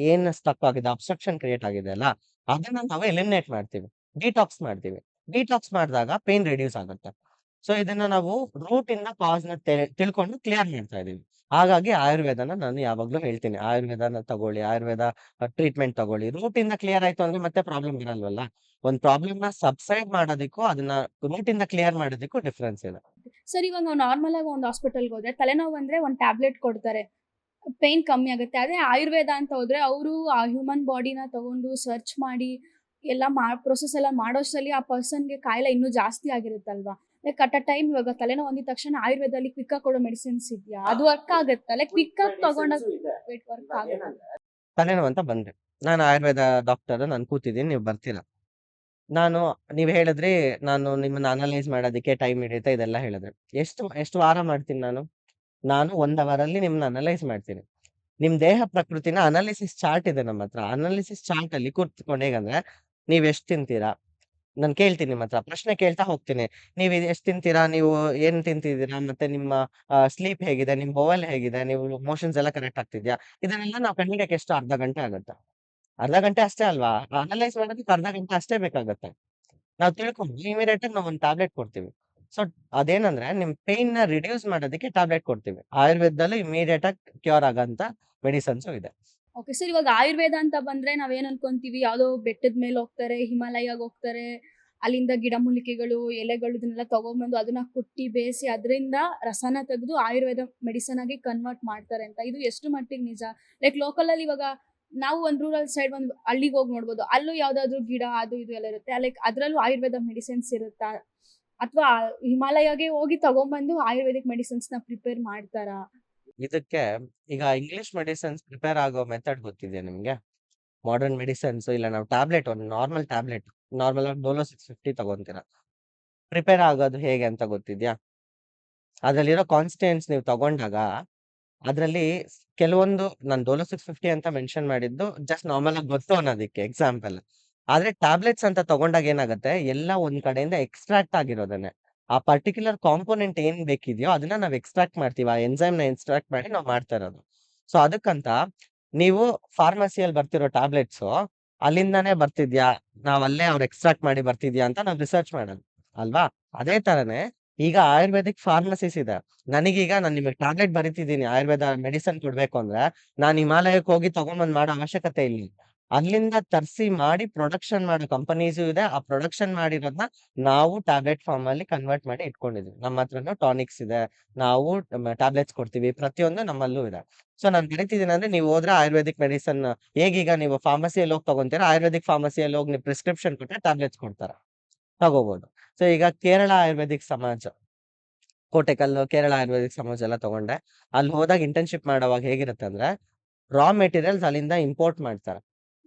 ಏನ್ ಸ್ಟಕ್ ಆಗಿದೆ, ಅಬ್ಸ್ಟ್ರಕ್ಷನ್ ಕ್ರಿಯೇಟ್ ಆಗಿದೆ ಅಲ್ಲ, ಅದನ್ನ ನಾವು ಎಲಿಮಿನೇಟ್ ಮಾಡ್ತೀವಿ, ಡಿಟಾಕ್ಸ್ ಮಾಡ್ತೀವಿ. ಡಿಟಾಕ್ಸ್ ಮಾಡಿದಾಗ ಪೇನ್ ರಿಡ್ಯೂಸ್ ಆಗುತ್ತೆ. ಸೊ ಇದನ್ನ ನಾವು ರೂಟ್ ಇಂದ ಕಾಸ್ ನ ತಿಳ್ಕೊಂಡು ಕ್ಲಿಯರ್ ಮಾಡ್ತಾ ಇದೀವಿ. ಹಾಗಾಗಿ ಆಯುರ್ವೇದನ ನಾನು ಯಾವಾಗ್ಲೂ ಹೇಳ್ತೀನಿ, ಆಯುರ್ವೇದನ ತಗೊಳ್ಳಿ, ಆಯುರ್ವೇದ ಟ್ರೀಟ್ಮೆಂಟ್ ತಗೊಳ್ಳಿ. ರೂಟ್ ಇಂದ ಕ್ಲಿಯರ್ ಆಯ್ತು ಅಂದ್ರೆ ಮತ್ತೆ ಪ್ರಾಬ್ಲಮ್ ಇರಲ್ವಲ್ಲ. ಒಂದ್ ಪ್ರಾಬ್ಲಮ್ ನ ಸಬ್ಸೈಡ್ ಮಾಡೋದಕ್ಕೂ ಅದನ್ನ ರೂಟ್ ಇಂದ ಕ್ಲಿಯರ್ ಮಾಡೋದಕ್ಕೂ ಡಿಫ್ರೆನ್ಸ್ ಇದೆ. ಸರ್ ಇವಾಗ ನಾವು ನಾರ್ಮಲ್ ಆಗಿ ಒಂದು ಹಾಸ್ಪಿಟಲ್ಗೆ ಹೋದ್ರೆ ತಲೆನೋವು ಬಂದ್ರೆ ಒಂದು ಟ್ಯಾಬ್ಲೆಟ್ ಕೊಡ್ತಾರೆ, ಪೇನ್ ಕಮ್ಮಿ ಆಗುತ್ತೆ. ಅದೇ ಆಯುರ್ವೇದ ಅಂತ ಹೋದ್ರೆ ಅವರು ಆ ಹ್ಯೂಮನ್ ಬಾಡಿನ ತಗೊಂಡು ಸರ್ಚ್ ಮಾಡಿ ಎಲ್ಲ ಪ್ರೊಸೆಸ್ ಎಲ್ಲ ಮಾಡೋಷ್ಟರಲ್ಲಿ ಆ ಪರ್ಸನ್ಗೆ ಕಾಯಿಲೆ ಇನ್ನೂ ಜಾಸ್ತಿ ಆಗಿರುತ್ತಲ್ವಾ. ಲೈಕ್ ಅಟ್ ಅ ಟೈಮ್ ಇವಾಗ ತಲೆನೋವು ಅಂದಿದ ತಕ್ಷಣ ಆಯುರ್ವೇದದಲ್ಲಿ ಕ್ವಿಕ್ ಆಗಿ ಕೊಡೋ ಮೆಡಿಸಿನ್ಸ್ ಇದೆಯಾ, ಅದು ವರ್ಕ್ ಆಗುತ್ತಾ? ಲೈಕ್ ಕ್ವಿಕ್ ಆಗಿ ತಗೊಂಡಾಗ ವರ್ಕ್ ಆಗುತ್ತೆ? ತಲೆನೋವು ಅಂತ ಬಂದ್ರೆ ನಾನು ಆಯುರ್ವೇದ ಡಾಕ್ಟರ್, ನಾನು ಕೂತಿದ್ದೀನಿ, ನೀವು ಬರ್ತೀರಾ. ನಾನು ನೀವ್ ಹೇಳಿದ್ರಿ ನಾನು ನಿಮ್ಮನ್ನ ಅನಲೈಸ್ ಮಾಡೋದಕ್ಕೆ ಟೈಮ್ ಹಿಡಿಯುತ್ತೆ ಇದೆಲ್ಲ ಹೇಳಿದ್ರಿ. ಎಷ್ಟು ವಾರ ಮಾಡ್ತೀನಿ ನಾನು? ನಾನು 1 ಅವರಲ್ಲಿ ನಿಮ್ನ ಅನಲೈಸ್ ಮಾಡ್ತೀನಿ. ನಿಮ್ ದೇಹ ಪ್ರಕೃತಿನ ಅನಾಲಿಸಿಸ್ ಚಾರ್ಟ್ ಇದೆ ನಮ್ಮ ಹತ್ರ. ಅನಾಲಿಸಿಸ್ ಚಾರ್ಟ್ ಅಲ್ಲಿ ಕೂತ್ಕೊಂಡು ಹೇಗಂದ್ರೆ, ನೀವ್ ಎಷ್ಟ್ ತಿಂತೀರಾ? ನಾನ್ ಕೇಳ್ತೀನಿ ನಿಮ್ ಹತ್ರ. ಪ್ರಶ್ನೆ ಕೇಳ್ತಾ ಹೋಗ್ತೀನಿ. ನೀವ್ ಎಷ್ಟ್ ತಿಂತೀರಾ? ನೀವು ಏನ್ ತಿಂತಿದ್ದೀರಾ? ಮತ್ತೆ ನಿಮ್ಮ ಸ್ಲೀಪ್ ಹೇಗಿದೆ? ನಿಮ್ ಬೊವೆಲ್ ಹೇಗಿದೆ? ನೀವು ಮೋಷನ್ಸ್ ಎಲ್ಲ ಕರೆಕ್ಟ್ ಆಗ್ತಿದ್ಯಾ? ಇದನ್ನೆಲ್ಲ ನಾವು ಕಂಡಿಡಿಯಕ್ಕೆ ಎಷ್ಟು ಅರ್ಧ ಗಂಟೆ ಆಗುತ್ತೆ. ಅರ್ಧ ಗಂಟೆ ಅಷ್ಟೇ ಅಲ್ವಾ? ಅನಲೈಸ್ ಮಾಡೋದಕ್ಕೆ ಅರ್ಧ ಗಂಟೆ ಅಷ್ಟೇ ಬೇಕಾಗತ್ತೆ. ನಾವ್ ತಿಳ್ಕೊಂಡು ಇಮಿಡಿಯೇಟ್ ಆಗಿ ನಾವ್ ಒಂದ್ ಟ್ಯಾಬ್ಲೆಟ್ ಕೊಡ್ತೀವಿ. ಸೊ ಅದೇನಂದ್ರೆ ನಿಮ್ ಪೇನ್ ನ ರಿಡ್ಯೂಸ್ ಮಾಡೋದಕ್ಕೆ ಟ್ಯಾಬ್ಲೆಟ್ ಕೊಡ್ತೀವಿ. ಆಯುರ್ವೇದದಲ್ಲಿ ಇಮಿಡಿಯೇಟ್ ಆಗಿ ಕ್ಯೂರ್ ಆಗಂತ ಮೆಡಿಸಿನ್ಸು ಇದೆ. ಓಕೆ ಸರ್, ಇವಾಗ ಆಯುರ್ವೇದ ಅಂತ ಬಂದ್ರೆ ನಾವೇನ್ ಅನ್ಕೊಂತೀವಿ, ಯಾವ್ದೋ ಬೆಟ್ಟದ ಮೇಲೆ ಹೋಗ್ತಾರೆ, ಹಿಮಾಲಯಾಗ ಹೋಗ್ತಾರೆ, ಅಲ್ಲಿಂದ ಗಿಡಮೂಲಿಕೆಗಳು, ಎಲೆಗಳು ಇದನ್ನೆಲ್ಲ ತಗೊಂಡ್ಬಂದು ಅದನ್ನ ಕುಟ್ಟಿ ಬೇಯಿಸಿ ಅದರಿಂದ ರಸನ ತೆಗೆದು ಆಯುರ್ವೇದ ಮೆಡಿಸನ್ ಆಗಿ ಕನ್ವರ್ಟ್ ಮಾಡ್ತಾರೆ ಅಂತ. ಇದು ಎಷ್ಟು ಮಟ್ಟಿಗೆ ನಿಜ? ಲೈಕ್ ಲೋಕಲ್ ಅಲ್ಲಿ ಇವಾಗ ನಾವು ಒಂದು ರೂರಲ್ ಸೈಡ್ ಒಂದು ಹಳ್ಳಿಗೆ ಹೋಗಿ ನೋಡ್ಬೋದು, ಅಲ್ಲೂ ಯಾವ್ದಾದ್ರು ಗಿಡ ಅದು ಇದು ಎಲ್ಲ ಇರುತ್ತೆ, ಲೈಕ್ ಅದ್ರಲ್ಲೂ ಆಯುರ್ವೇದ ಮೆಡಿಸಿನ್ಸ್ ಇರುತ್ತಾ, ಅಥವಾ ಹಿಮಾಲಯಾಗೆ ಹೋಗಿ ತಗೊಂಡ್ಬಂದು ಆಯುರ್ವೇದಿಕ್ ಮೆಡಿಸಿನ್ಸ್ ನ ಪ್ರಿಪೇರ್ ಮಾಡ್ತಾರಾ? ಇದಕ್ಕೆ ಈಗ ಇಂಗ್ಲಿಷ್ ಮೆಡಿಸಿನ್ಸ್ ಪ್ರಿಪೇರ್ ಆಗೋ ಮೆಥಡ್ ಗೊತ್ತಿದ್ಯಾ ನಿಮ್ಗೆ? ಮಾಡರ್ನ್ ಮೆಡಿಸಿನ್ಸ್ ಇಲ್ಲ ನಾವು ಟ್ಯಾಬ್ಲೆಟ್, ಒಂದು ನಾರ್ಮಲ್ ಟ್ಯಾಬ್ಲೆಟ್, ನಾರ್ಮಲ್ ಆಗಿ ಡೋಲೋ 650 ತಗೊಂತೀರಾ. ಪ್ರಿಪೇರ್ ಆಗೋದು ಹೇಗೆ ಅಂತ ಗೊತ್ತಿದ್ಯಾ? ಅದ್ರಲ್ಲಿರೋ ಕಾನ್ಸ್ಟಿಟ್ಯೂಯೆಂಟ್ಸ್ ನೀವು ತಗೊಂಡಾಗ ಅದ್ರಲ್ಲಿ ಕೆಲವೊಂದು ನಾನು ಡೋಲೋ 650 ಅಂತ ಮೆನ್ಷನ್ ಮಾಡಿದ್ದು ಜಸ್ಟ್ ನಾರ್ಮಲ್ ಆಗಿ ಗೊತ್ತು ಅನ್ನೋದಕ್ಕೆ ಎಕ್ಸಾಂಪಲ್. ಆದ್ರೆ ಟ್ಯಾಬ್ಲೆಟ್ಸ್ ಅಂತ ತಗೊಂಡಾಗ ಏನಾಗುತ್ತೆ, ಎಲ್ಲ ಒಂದ್ ಕಡೆಯಿಂದ ಎಕ್ಸ್ಟ್ರಾಕ್ಟ್ ಆಗಿರೋದನ್ನೇ. ಆ ಪರ್ಟಿಕ್ಯುಲರ್ ಕಾಂಪೋನೆಂಟ್ ಏನ್ ಬೇಕಿದೆಯೋ ಅದನ್ನ ನಾವ್ ಎಕ್ಸ್ಟ್ರಾಕ್ಟ್ ಮಾಡ್ತೀವಿ. ಆ ಎಂಜೈಮ್ ನ ಎಕ್ಸ್ಟ್ರಾಕ್ಟ್ ಮಾಡಿ ನಾವ್ ಮಾಡ್ತಾ ಇರೋದು. ಸೊ ಅದಕ್ಕಂತ ನೀವು ಫಾರ್ಮಸಿಯಲ್ಲಿ ಬರ್ತಿರೋ ಟ್ಯಾಬ್ಲೆಟ್ಸು ಅಲ್ಲಿಂದಾನೇ ಬರ್ತಿದ್ಯಾ, ನಾವ್ ಅಲ್ಲೇ ಅವ್ರು ಎಕ್ಸ್ಟ್ರಾಕ್ಟ್ ಮಾಡಿ ಬರ್ತಿದ್ಯಾ ಅಂತ ನಾವ್ ರಿಸರ್ಚ್ ಮಾಡೋದು ಅಲ್ವಾ? ಅದೇ ತರನೇ ಈಗ ಆಯುರ್ವೇದಿಕ್ ಫಾರ್ಮಸಿಸ್ ಇದೆ. ನಾನ್ ನಿಮಗೆ ಟ್ಯಾಬ್ಲೆಟ್ ಬರಿತಿದ್ದೀನಿ ಆಯುರ್ವೇದ ಮೆಡಿಸಿನ್ ಕೊಡ್ಬೇಕು ಅಂದ್ರೆ, ನಾನ್ ಹಿಮಾಲಯಕ್ಕೆ ಹೋಗಿ ತಗೊಂಬಂದ್ ಮಾಡೋ ಅವಶ್ಯಕತೆ ಇಲ್ಲ. ಅಲ್ಲಿಂದ ತರ್ಸಿ ಮಾಡಿ ಪ್ರೊಡಕ್ಷನ್ ಮಾಡೋ ಕಂಪನೀಸು ಇದೆ. ಆ ಪ್ರೊಡಕ್ಷನ್ ಮಾಡಿರೋದ್ನ ನಾವು ಟ್ಯಾಬ್ಲೆಟ್ ಫಾರ್ಮ್ ಅಲ್ಲಿ ಕನ್ವರ್ಟ್ ಮಾಡಿ ಇಟ್ಕೊಂಡಿದೀವಿ. ನಮ್ಮ ಹತ್ರನು ಟಾನಿಕ್ಸ್ ಇದೆ. ನಾವು ಟ್ಯಾಬ್ಲೆಟ್ಸ್ ಕೊಡ್ತೀವಿ. ಪ್ರತಿಯೊಂದು ನಮ್ಮಲ್ಲೂ ಇದೆ. ಸೊ ನಾನ್ ಕರಿತಿದ್ದೀನಿ ಅಂದ್ರೆ ನೀವು ಹೋದ್ರೆ ಆಯುರ್ವೇದಿಕ್ ಮೆಡಿಸಿನ್ ಹೇಗೀಗ ನೀವು ಫಾರ್ಮಸಿಯಲ್ಲಿ ಹೋಗಿ ತಗೊಂತೀರಾ, ಆಯುರ್ವೇದಿಕ್ ಫಾರ್ಮಸಿಯಲ್ಲಿ ಹೋಗಿ ನೀವು ಪ್ರಿಸ್ಕ್ರಿಪ್ಷನ್ ಕೊಟ್ರೆ ಟ್ಯಾಬ್ಲೆಟ್ಸ್ ಕೊಡ್ತಾರೆ. ತಗೋಬಹುದು. ಸೊ ಈಗ ಕೇರಳ ಆಯುರ್ವೇದಿಕ್ ಸಮಾಜ, ಕೋಟೆಕಲ್ಲು, ಕೇರಳ ಆಯುರ್ವೇದಿಕ್ ಸಮಾಜ ಎಲ್ಲ ತಗೊಂಡೆ. ಅಲ್ಲಿ ಹೋದಾಗ ಇಂಟರ್ನ್‌ಶಿಪ್ ಮಾಡೋವಾಗ ಹೇಗಿರುತ್ತೆ ಅಂದ್ರೆ, ರಾ ಮೆಟೀರಿಯಲ್ಸ್ ಅಲ್ಲಿಂದ ಇಂಪೋರ್ಟ್ ಮಾಡ್ತಾರೆ.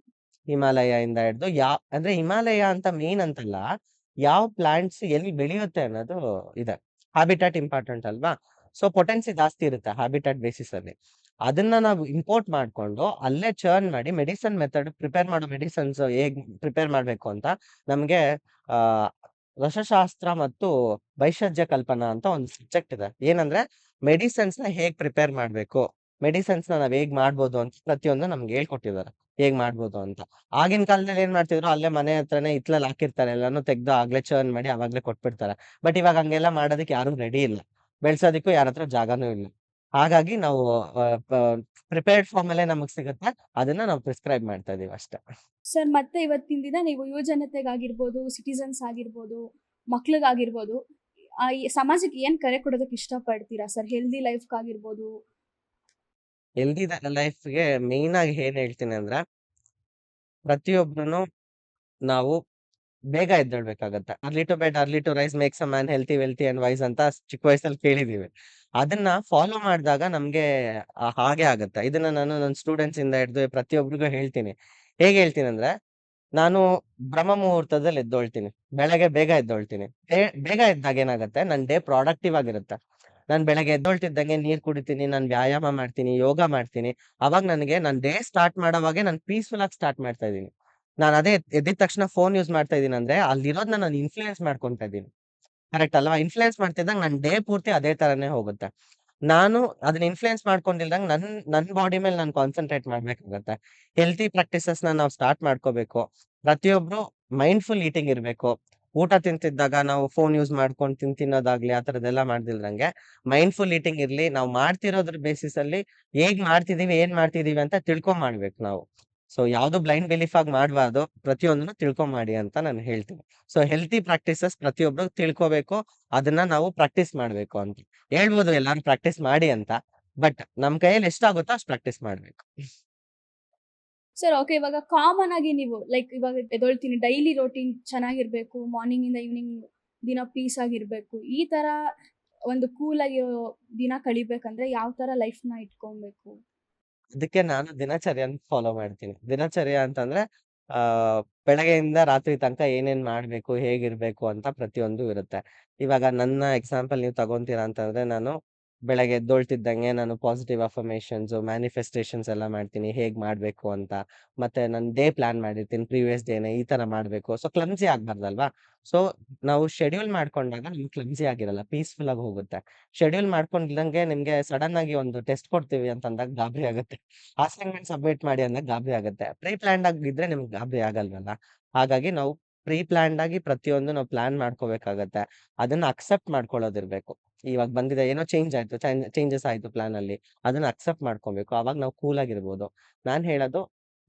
ಹಿಮಾಲಯದಿಂದ ಹಿಡ್ದು ಅಂದ್ರೆ ಹಿಮಾಲಯ ಅಂತ ಮೇನ್ ಅಂತಲ್ಲ, ಯಾವ ಪ್ಲಾಂಟ್ಸ್ ಎಲ್ಲಿ ಬೆಳೆಯುತ್ತೆ ಅನ್ನೋದು ಇದೆ. ಹ್ಯಾಬಿಟಾಟ್ ಇಂಪಾರ್ಟೆಂಟ್ ಅಲ್ವಾ? ಸೊ ಪೊಟೆನ್ಸಿ ಜಾಸ್ತಿ ಇರುತ್ತೆ ಹ್ಯಾಬಿಟಾಟ್ ಬೇಸಿಸ್ ಅಲ್ಲಿ. ಅದನ್ನ ನಾವು ಇಂಪೋರ್ಟ್ ಮಾಡ್ಕೊಂಡು ಅಲ್ಲೇ ಚರ್ನ್ ಮಾಡಿ ಮೆಡಿಸಿನ್ ಮೆಥಡ್ ಪ್ರಿಪೇರ್ ಮಾಡೋ ಮೆಡಿಸಿನ್ಸ್ ಹೇಗ್ ಪ್ರಿಪೇರ್ ಮಾಡ್ಬೇಕು ಅಂತ ನಮ್ಗೆ ಆ ರಸಶಾಸ್ತ್ರ ಮತ್ತು ಭೈಷಜ್ಯ ಕಲ್ಪನಾ ಅಂತ ಒಂದು ಸಬ್ಜೆಕ್ಟ್ ಇದೆ. ಏನಂದ್ರೆ ಮೆಡಿಸಿನ್ಸ್ ನ ಹೇಗ್ ಪ್ರಿಪೇರ್ ಮಾಡ್ಬೇಕು, ಮೆಡಿಸಿನ್ಸ್ ನ ನಾವ್ ಹೇಗ್ ಮಾಡ್ಬೋದು ಅಂತ ಪ್ರತಿಯೊಂದು ನಮ್ಗೆ ಹೇಳ್ಕೊಟ್ಟಿದ್ದಾರೆ. ಹೇಗ್ ಮಾಡ್ಬೋದು ಅಂತ. ಆಗಿನ ಕಾಲದಲ್ಲಿ ಏನ್ ಮಾಡ್ತಿದ್ರು, ಅಲ್ಲೇ ಮನೆ ಹತ್ರನೇ ಹಿತ್ಲಲ್ಲಿ ಹಾಕಿರ್ತಾರೆ. ಎಲ್ಲಾನು ತೆಗ್ದು ಆಗ್ಲೇ ಚರ್ನ್ ಮಾಡಿ ಅವಾಗ್ಲೇ ಕೊಟ್ಬಿಡ್ತಾರೆ. ಬಟ್ ಇವಾಗ ಹಂಗೆಲ್ಲ ಮಾಡೋದಕ್ಕೆ ಯಾರು ರೆಡಿ ಇಲ್ಲ. ಬೆಳ್ಸೋದಕ್ಕೂ ಯಾರತ್ರ ಜಾಗನೂ ಇಲ್ಲ. ಹಾಗಾಗಿ ನಾವು ಪ್ರಿಪೇರ್ಡ್ ಫಾರ್ಮ್ ಅಲ್ಲೇ ನಮಗ್ ಸಿಗುತ್ತೆ. ಅದನ್ನ ನಾವು ಪ್ರಿಸ್ಕ್ರೈಬ್ ಮಾಡ್ತಾ ಇದೀವಿ ಅಷ್ಟೇ. ಸರ್ ಮತ್ತೆ ಇವತ್ತಿನ ದಿನ ನೀವು ಯುವ ಜನತೆಗಾಗಿರ್ಬೋದು, ಸಿಟಿಸನ್ಸ್ ಆಗಿರ್ಬೋದು, ಮಕ್ಳಿಗಾಗಿರ್ಬೋದು, ಈ ಸಮಾಜಕ್ಕೆ ಏನ್ ಕರೆ ಕೊಡೋದಕ್ಕೆ ಇಷ್ಟಪಡ್ತೀರಾ ಸರ್? ಹೆಲ್ದಿ ಲೈಫ್ಗಾಗಿರ್ಬೋದು. ಹೆಲ್ದಿ ಲೈಫ್‌ಗೆ ಮೇನ್ ಆಗಿ ಏನ್ ಹೇಳ್ತೀನಿ ಅಂದ್ರೆ, ಪ್ರತಿಯೊಬ್ರುನು ನಾವು ಬೇಗ ಎದ್ದೇಳ್ಬೇಕಾಗತ್ತೆ. Early to bed, early to rise makes a man healthy, wealthy and wise ಅಂತ ಚಿಕ್ಕ ವಯಸ್ಸಲ್ಲಿ ಕೇಳಿದೀವಿ. ಅದನ್ನ ಫಾಲೋ ಮಾಡಿದಾಗ ನಮ್ಗೆ ಹಾಗೆ ಆಗತ್ತೆ. ಇದನ್ನ ನಾನು ನನ್ನ ಸ್ಟೂಡೆಂಟ್ಸ್ ಇಂದ ಹಿಡ್ದು ಪ್ರತಿಯೊಬ್ಬರಿಗೂ ಹೇಳ್ತೀನಿ. ಹೇಗೆ ಹೇಳ್ತೀನಿ ಅಂದ್ರೆ, ನಾನು ಬ್ರಹ್ಮ ಮುಹೂರ್ತದಲ್ಲಿ ಎದ್ದೊಳ್ತೀನಿ. ಬೆಳಗ್ಗೆ ಬೇಗ ಎದ್ದೊಳ್ತೀನಿ. ಬೇಗ ಎದ್ದಾಗ ಏನಾಗತ್ತೆ, ನನ್ ಡೇ ಪ್ರೊಡಕ್ಟಿವ್ ಆಗಿರುತ್ತೆ. ನಾನ್ ಬೆಳಗ್ಗೆ ಎದ್ದೊಳ್ತಿದ್ದಂಗೆ ನೀರ್ ಕುಡಿತೀನಿ, ನಾನ್ ವ್ಯಾಯಾಮ ಮಾಡ್ತೀನಿ, ಯೋಗ ಮಾಡ್ತೀನಿ. ಅವಾಗ ನನಗೆ ನನ್ ಡೇ ಸ್ಟಾರ್ಟ್ ಮಾಡೋವಾಗೆ ನಾನ್ ಪೀಸ್‌ಫುಲ್ ಆಗಿ ಸ್ಟಾರ್ಟ್ ಮಾಡ್ತಾ ಇದೀನಿ. ನಾನ್ ಅದೇ ಎದ್ದಿದ ತಕ್ಷಣ ಫೋನ್ ಯೂಸ್ ಮಾಡ್ತಾ ಇದೀನಂದ್ರೆ ಅಲ್ಲಿರೋದ್ನ ನಾನು ಇನ್‌ಫ್ಲೂಯೆನ್ಸ್ ಮಾಡ್ಕೊಂತಾ ಇದೀನಿ. ಕರೆಕ್ಟ್ ಅಲ್ವಾ? ಇನ್‌ಫ್ಲೂಯೆನ್ಸ್ ಮಾಡ್ತಿದ್ದಂಗ ನನ್ ಡೇ ಪೂರ್ತಿ ಅದೇ ತರಾನೇ ಹೋಗುತ್ತೆ. ನಾನು ಅದನ್ನ ಇನ್‌ಫ್ಲೂಯೆನ್ಸ್ ಮಾಡ್ಕೊಂಡಿಲ್ದಂಗ್ ನನ್ ಬಾಡಿ ಮೇಲೆ ನಾನ್ ಕಾನ್ಸಂಟ್ರೇಟ್ ಮಾಡ್ಬೇಕಾಗತ್ತೆ. ಹೆಲ್ತಿ ಪ್ರಾಕ್ಟೀಸಸ್‌ನ ನಾವ್ ಸ್ಟಾರ್ಟ್ ಮಾಡ್ಕೋಬೇಕು. ಪ್ರತಿಯೊಬ್ರು ಮೈಂಡ್‌ಫುಲ್ ಈಟಿಂಗ್ ಇರ್ಬೇಕು. ಊಟ ತಿಂತಿದ್ದಾಗ ನಾವು ಫೋನ್ ಯೂಸ್ ಮಾಡ್ಕೊಂಡು ತಿನ್ನೋದಾಗ್ಲಿ ಆ ತರದ್ದೆಲ್ಲ ಮಾಡ್ದಿಲ್ದಂಗೆ ಮೈಂಡ್‌ಫುಲ್ ಈಟಿಂಗ್ ಇರ್ಲಿ. ನಾವ್ ಮಾಡ್ತಿರೋದ್ರ ಬೇಸಿಸ್ ಅಲ್ಲಿ ಹೇಗ್ ಮಾಡ್ತಿದೀವಿ, ಏನ್ ಮಾಡ್ತಿದೀವಿ ಅಂತ ತಿಳ್ಕೊಂಡ್ ಮಾಡ್ಬೇಕು ನಾವು. ಸೊ ಯಾವ್ದು ಬ್ಲೈಂಡ್ ಬಿಲೀಫ್ ಆಗಿ ಮಾಡ್ಬಾರ್ದು. ಪ್ರತಿಯೊಂದನ್ನು ತಿಳ್ಕೊಂಡ್ ಮಾಡಿ ಅಂತ ನಾನು ಹೇಳ್ತೀನಿ. ಸೊ ಹೆಲ್ತಿ ಪ್ರಾಕ್ಟೀಸಸ್ ಪ್ರತಿಯೊಬ್ರು ತಿಳ್ಕೋಬೇಕು. ಅದನ್ನ ನಾವು ಪ್ರಾಕ್ಟೀಸ್ ಮಾಡ್ಬೇಕು ಅಂತ. ಹೇಳ್ಬೋದು ಎಲ್ಲಾರು ಪ್ರಾಕ್ಟೀಸ್ ಮಾಡಿ ಅಂತ. ಬಟ್ ನಮ್ ಕೈಯಲ್ಲಿ ಎಷ್ಟಾಗುತ್ತೋ ಅಷ್ಟ್ ಪ್ರಾಕ್ಟೀಸ್ ಮಾಡ್ಬೇಕು. Sir okay. ಇವಾಗ ಕಾಮನ್ ಆಗಿ ನೀವು ಲೈಕ್ ಇವಾಗ ಎದ್ದೊಳ್ತೀನಿ ಡೈಲಿ ರೂಟೀನ್ ಚೆನ್ನಾಗಿರ್ಬೇಕು. ಮಾರ್ನಿಂಗ್ ಇಂದ ಈವ್ನಿಂಗ್ ದಿನ ಪೀಸ್ ಆಗಿರ್ಬೇಕು. ಈ ತರ ಒಂದು ಕೂಲ್ ಆಗಿರೋ ದಿನ ಕಳಿಬೇಕಂದ್ರೆ ಯಾವ ತರ ಲೈಫ್‌ನ ಇಟ್ಕೊಬೇಕು? ಅದಕ್ಕೆ ನಾನು ದಿನಚರಿಯನ್ನು ಫಾಲೋ ಮಾಡ್ತೀನಿ. ದಿನಚರ್ಯ ಅಂತಂದ್ರೆ ಬೆಳಗ್ಗೆಯಿಂದ ರಾತ್ರಿ ತನಕ ಏನೇನ್ ಮಾಡ್ಬೇಕು, ಹೇಗಿರ್ಬೇಕು ಅಂತ ಪ್ರತಿಯೊಂದು ಇರುತ್ತೆ. ಇವಾಗ ನನ್ನ ಎಕ್ಸಾಂಪಲ್ ನೀವು ತಗೊಂತೀರಾ ಅಂತಂದ್ರೆ ನಾನು ಬೆಳಗ್ಗೆ ಎದ್ದೊಳ್ತಿದ್ದಂಗೆ ನಾನು ಪಾಸಿಟಿವ್ ಅಫರ್ಮೇಷನ್ಸ್, ಮ್ಯಾನಿಫೆಸ್ಟೇಷನ್ಸ್ ಎಲ್ಲ ಮಾಡ್ತೀನಿ. ಹೇಗ್ ಮಾಡ್ಬೇಕು ಅಂತ. ಮತ್ತೆ ನನ್ ಡೇ ಪ್ಲಾನ್ ಮಾಡಿರ್ತೀನಿ. ಪ್ರಿವಿಯಸ್ ಡೇನೆ ಈ ತರ ಮಾಡ್ಬೇಕು. ಸೊ ಕ್ಲಮ್ಸಿ ಆಗ್ಬಾರ್ದಲ್ವಾ? ಸೊ ನಾವು ಶೆಡ್ಯೂಲ್ ಮಾಡ್ಕೊಂಡಾಗ ನಮ್ಗೆ ಕ್ಲಮ್ಸಿ ಆಗಿರಲ್ಲ. ಪೀಸ್‌ಫುಲ್ ಆಗಿ ಹೋಗುತ್ತೆ. ಶೆಡ್ಯೂಲ್ ಮಾಡ್ಕೊಂಡಿಲ್ದಂಗೆ ನಿಮ್ಗೆ ಸಡನ್ ಆಗಿ ಒಂದು ಟೆಸ್ಟ್ ಕೊಡ್ತೀವಿ ಅಂತಂದಾಗ ಗಾಬರಿ ಆಗುತ್ತೆ. ಅಸೈನ್‌ಮೆಂಟ್ ಸಬ್ಮಿಟ್ ಮಾಡಿ ಅಂದಾಗ ಗಾಬರಿ ಆಗುತ್ತೆ. ಪ್ರೀ ಪ್ಲಾನ್ಡ್ ಆಗಿದ್ರೆ ನಿಮ್ಗೆ ಗಾಬರಿ ಆಗಲ್ವಲ್ಲ. ಹಾಗಾಗಿ ನಾವು ಪ್ರೀ ಪ್ಲಾನ್ಡ್ ಆಗಿ ಪ್ರತಿಯೊಂದು ನಾವು ಪ್ಲಾನ್ ಮಾಡ್ಕೋಬೇಕಾಗತ್ತೆ. ಅದನ್ನ ಅಕ್ಸೆಪ್ಟ್ ಮಾಡ್ಕೊಳ್ಳೋದಿರ್ಬೇಕು. ಇವಾಗ ಬಂದಿದೆ ಏನೋ ಚೇಂಜ್ ಆಯ್ತು. ಚೇಂಜಸ್ ಆಯ್ತು ಪ್ಲಾನಲ್ಲಿ. ಅದನ್ನ ಅಕ್ಸೆಪ್ಟ್ ಮಾಡ್ಕೋಬೇಕು. ಅವಾಗ ನಾವು ಕೂಲ್ ಆಗಿರ್ಬೋದು. ನಾನ್ ಹೇಳೋದು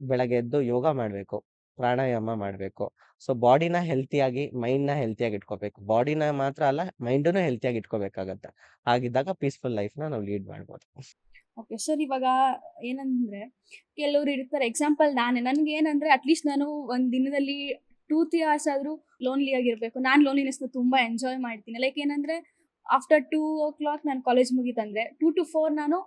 ಬೆಳಗ್ಗೆ ಎದ್ದು ಯೋಗ ಮಾಡ್ಬೇಕು. ಪ್ರಾಣಾಯಾಮ ಮಾಡ್ಬೇಕು. ಸೊ ಬಾಡಿನ ಹೆಲ್ತಿಯಾಗಿ, ಮೈಂಡ್‌ನ ಹೆಲ್ತಿಯಾಗಿ ಇಟ್ಕೋಬೇಕು. ಬಾಡಿನ ಮಾತ್ರ ಅಲ್ಲ ಮೈಂಡನ್ನು ಹೆಲ್ತಿಯಾಗಿ ಇಟ್ಕೋಬೇಕಾಗತ್ತೆ. ಹಾಗಿದ್ದಾಗ ಪೀಸ್‌ಫುಲ್ ಲೈಫ್‌ನ ನಾವು ಲೀಡ್ ಮಾಡ್ಬೋದು. ಓಕೆ. ಸರ್ ಇವಾಗ ಏನಂದ್ರೆ ಕೆಲವ್ರು ಇರ್ತಾರೆ ಎಕ್ಸಾಂಪಲ್ ನಾನೇ. ನನ್ಗೇನಂದ್ರೆ ಅಟ್‌ಲೀಸ್ಟ್ ನಾನು ಒಂದ್ ದಿನದಲ್ಲಿ 2, 3 ಅವರ್ಸ್ ಆದ್ರೂ ಲೋನ್ಲಿ ಆಗಿರ್ಬೇಕು. ನಾನ್ ಲೋನ್ಲಿನೆಸ್‌ನ ತುಂಬಾ ಎಂಜಾಯ್ ಮಾಡ್ತೀನಿ. ಲೈಕ್ ಏನಂದ್ರೆ ಆಫ್ಟರ್ 2:00 ನಾನು ಕಾಲೇಜ್ ಮುಗೀತಂದ್ರೆ 2-4 ನಾನು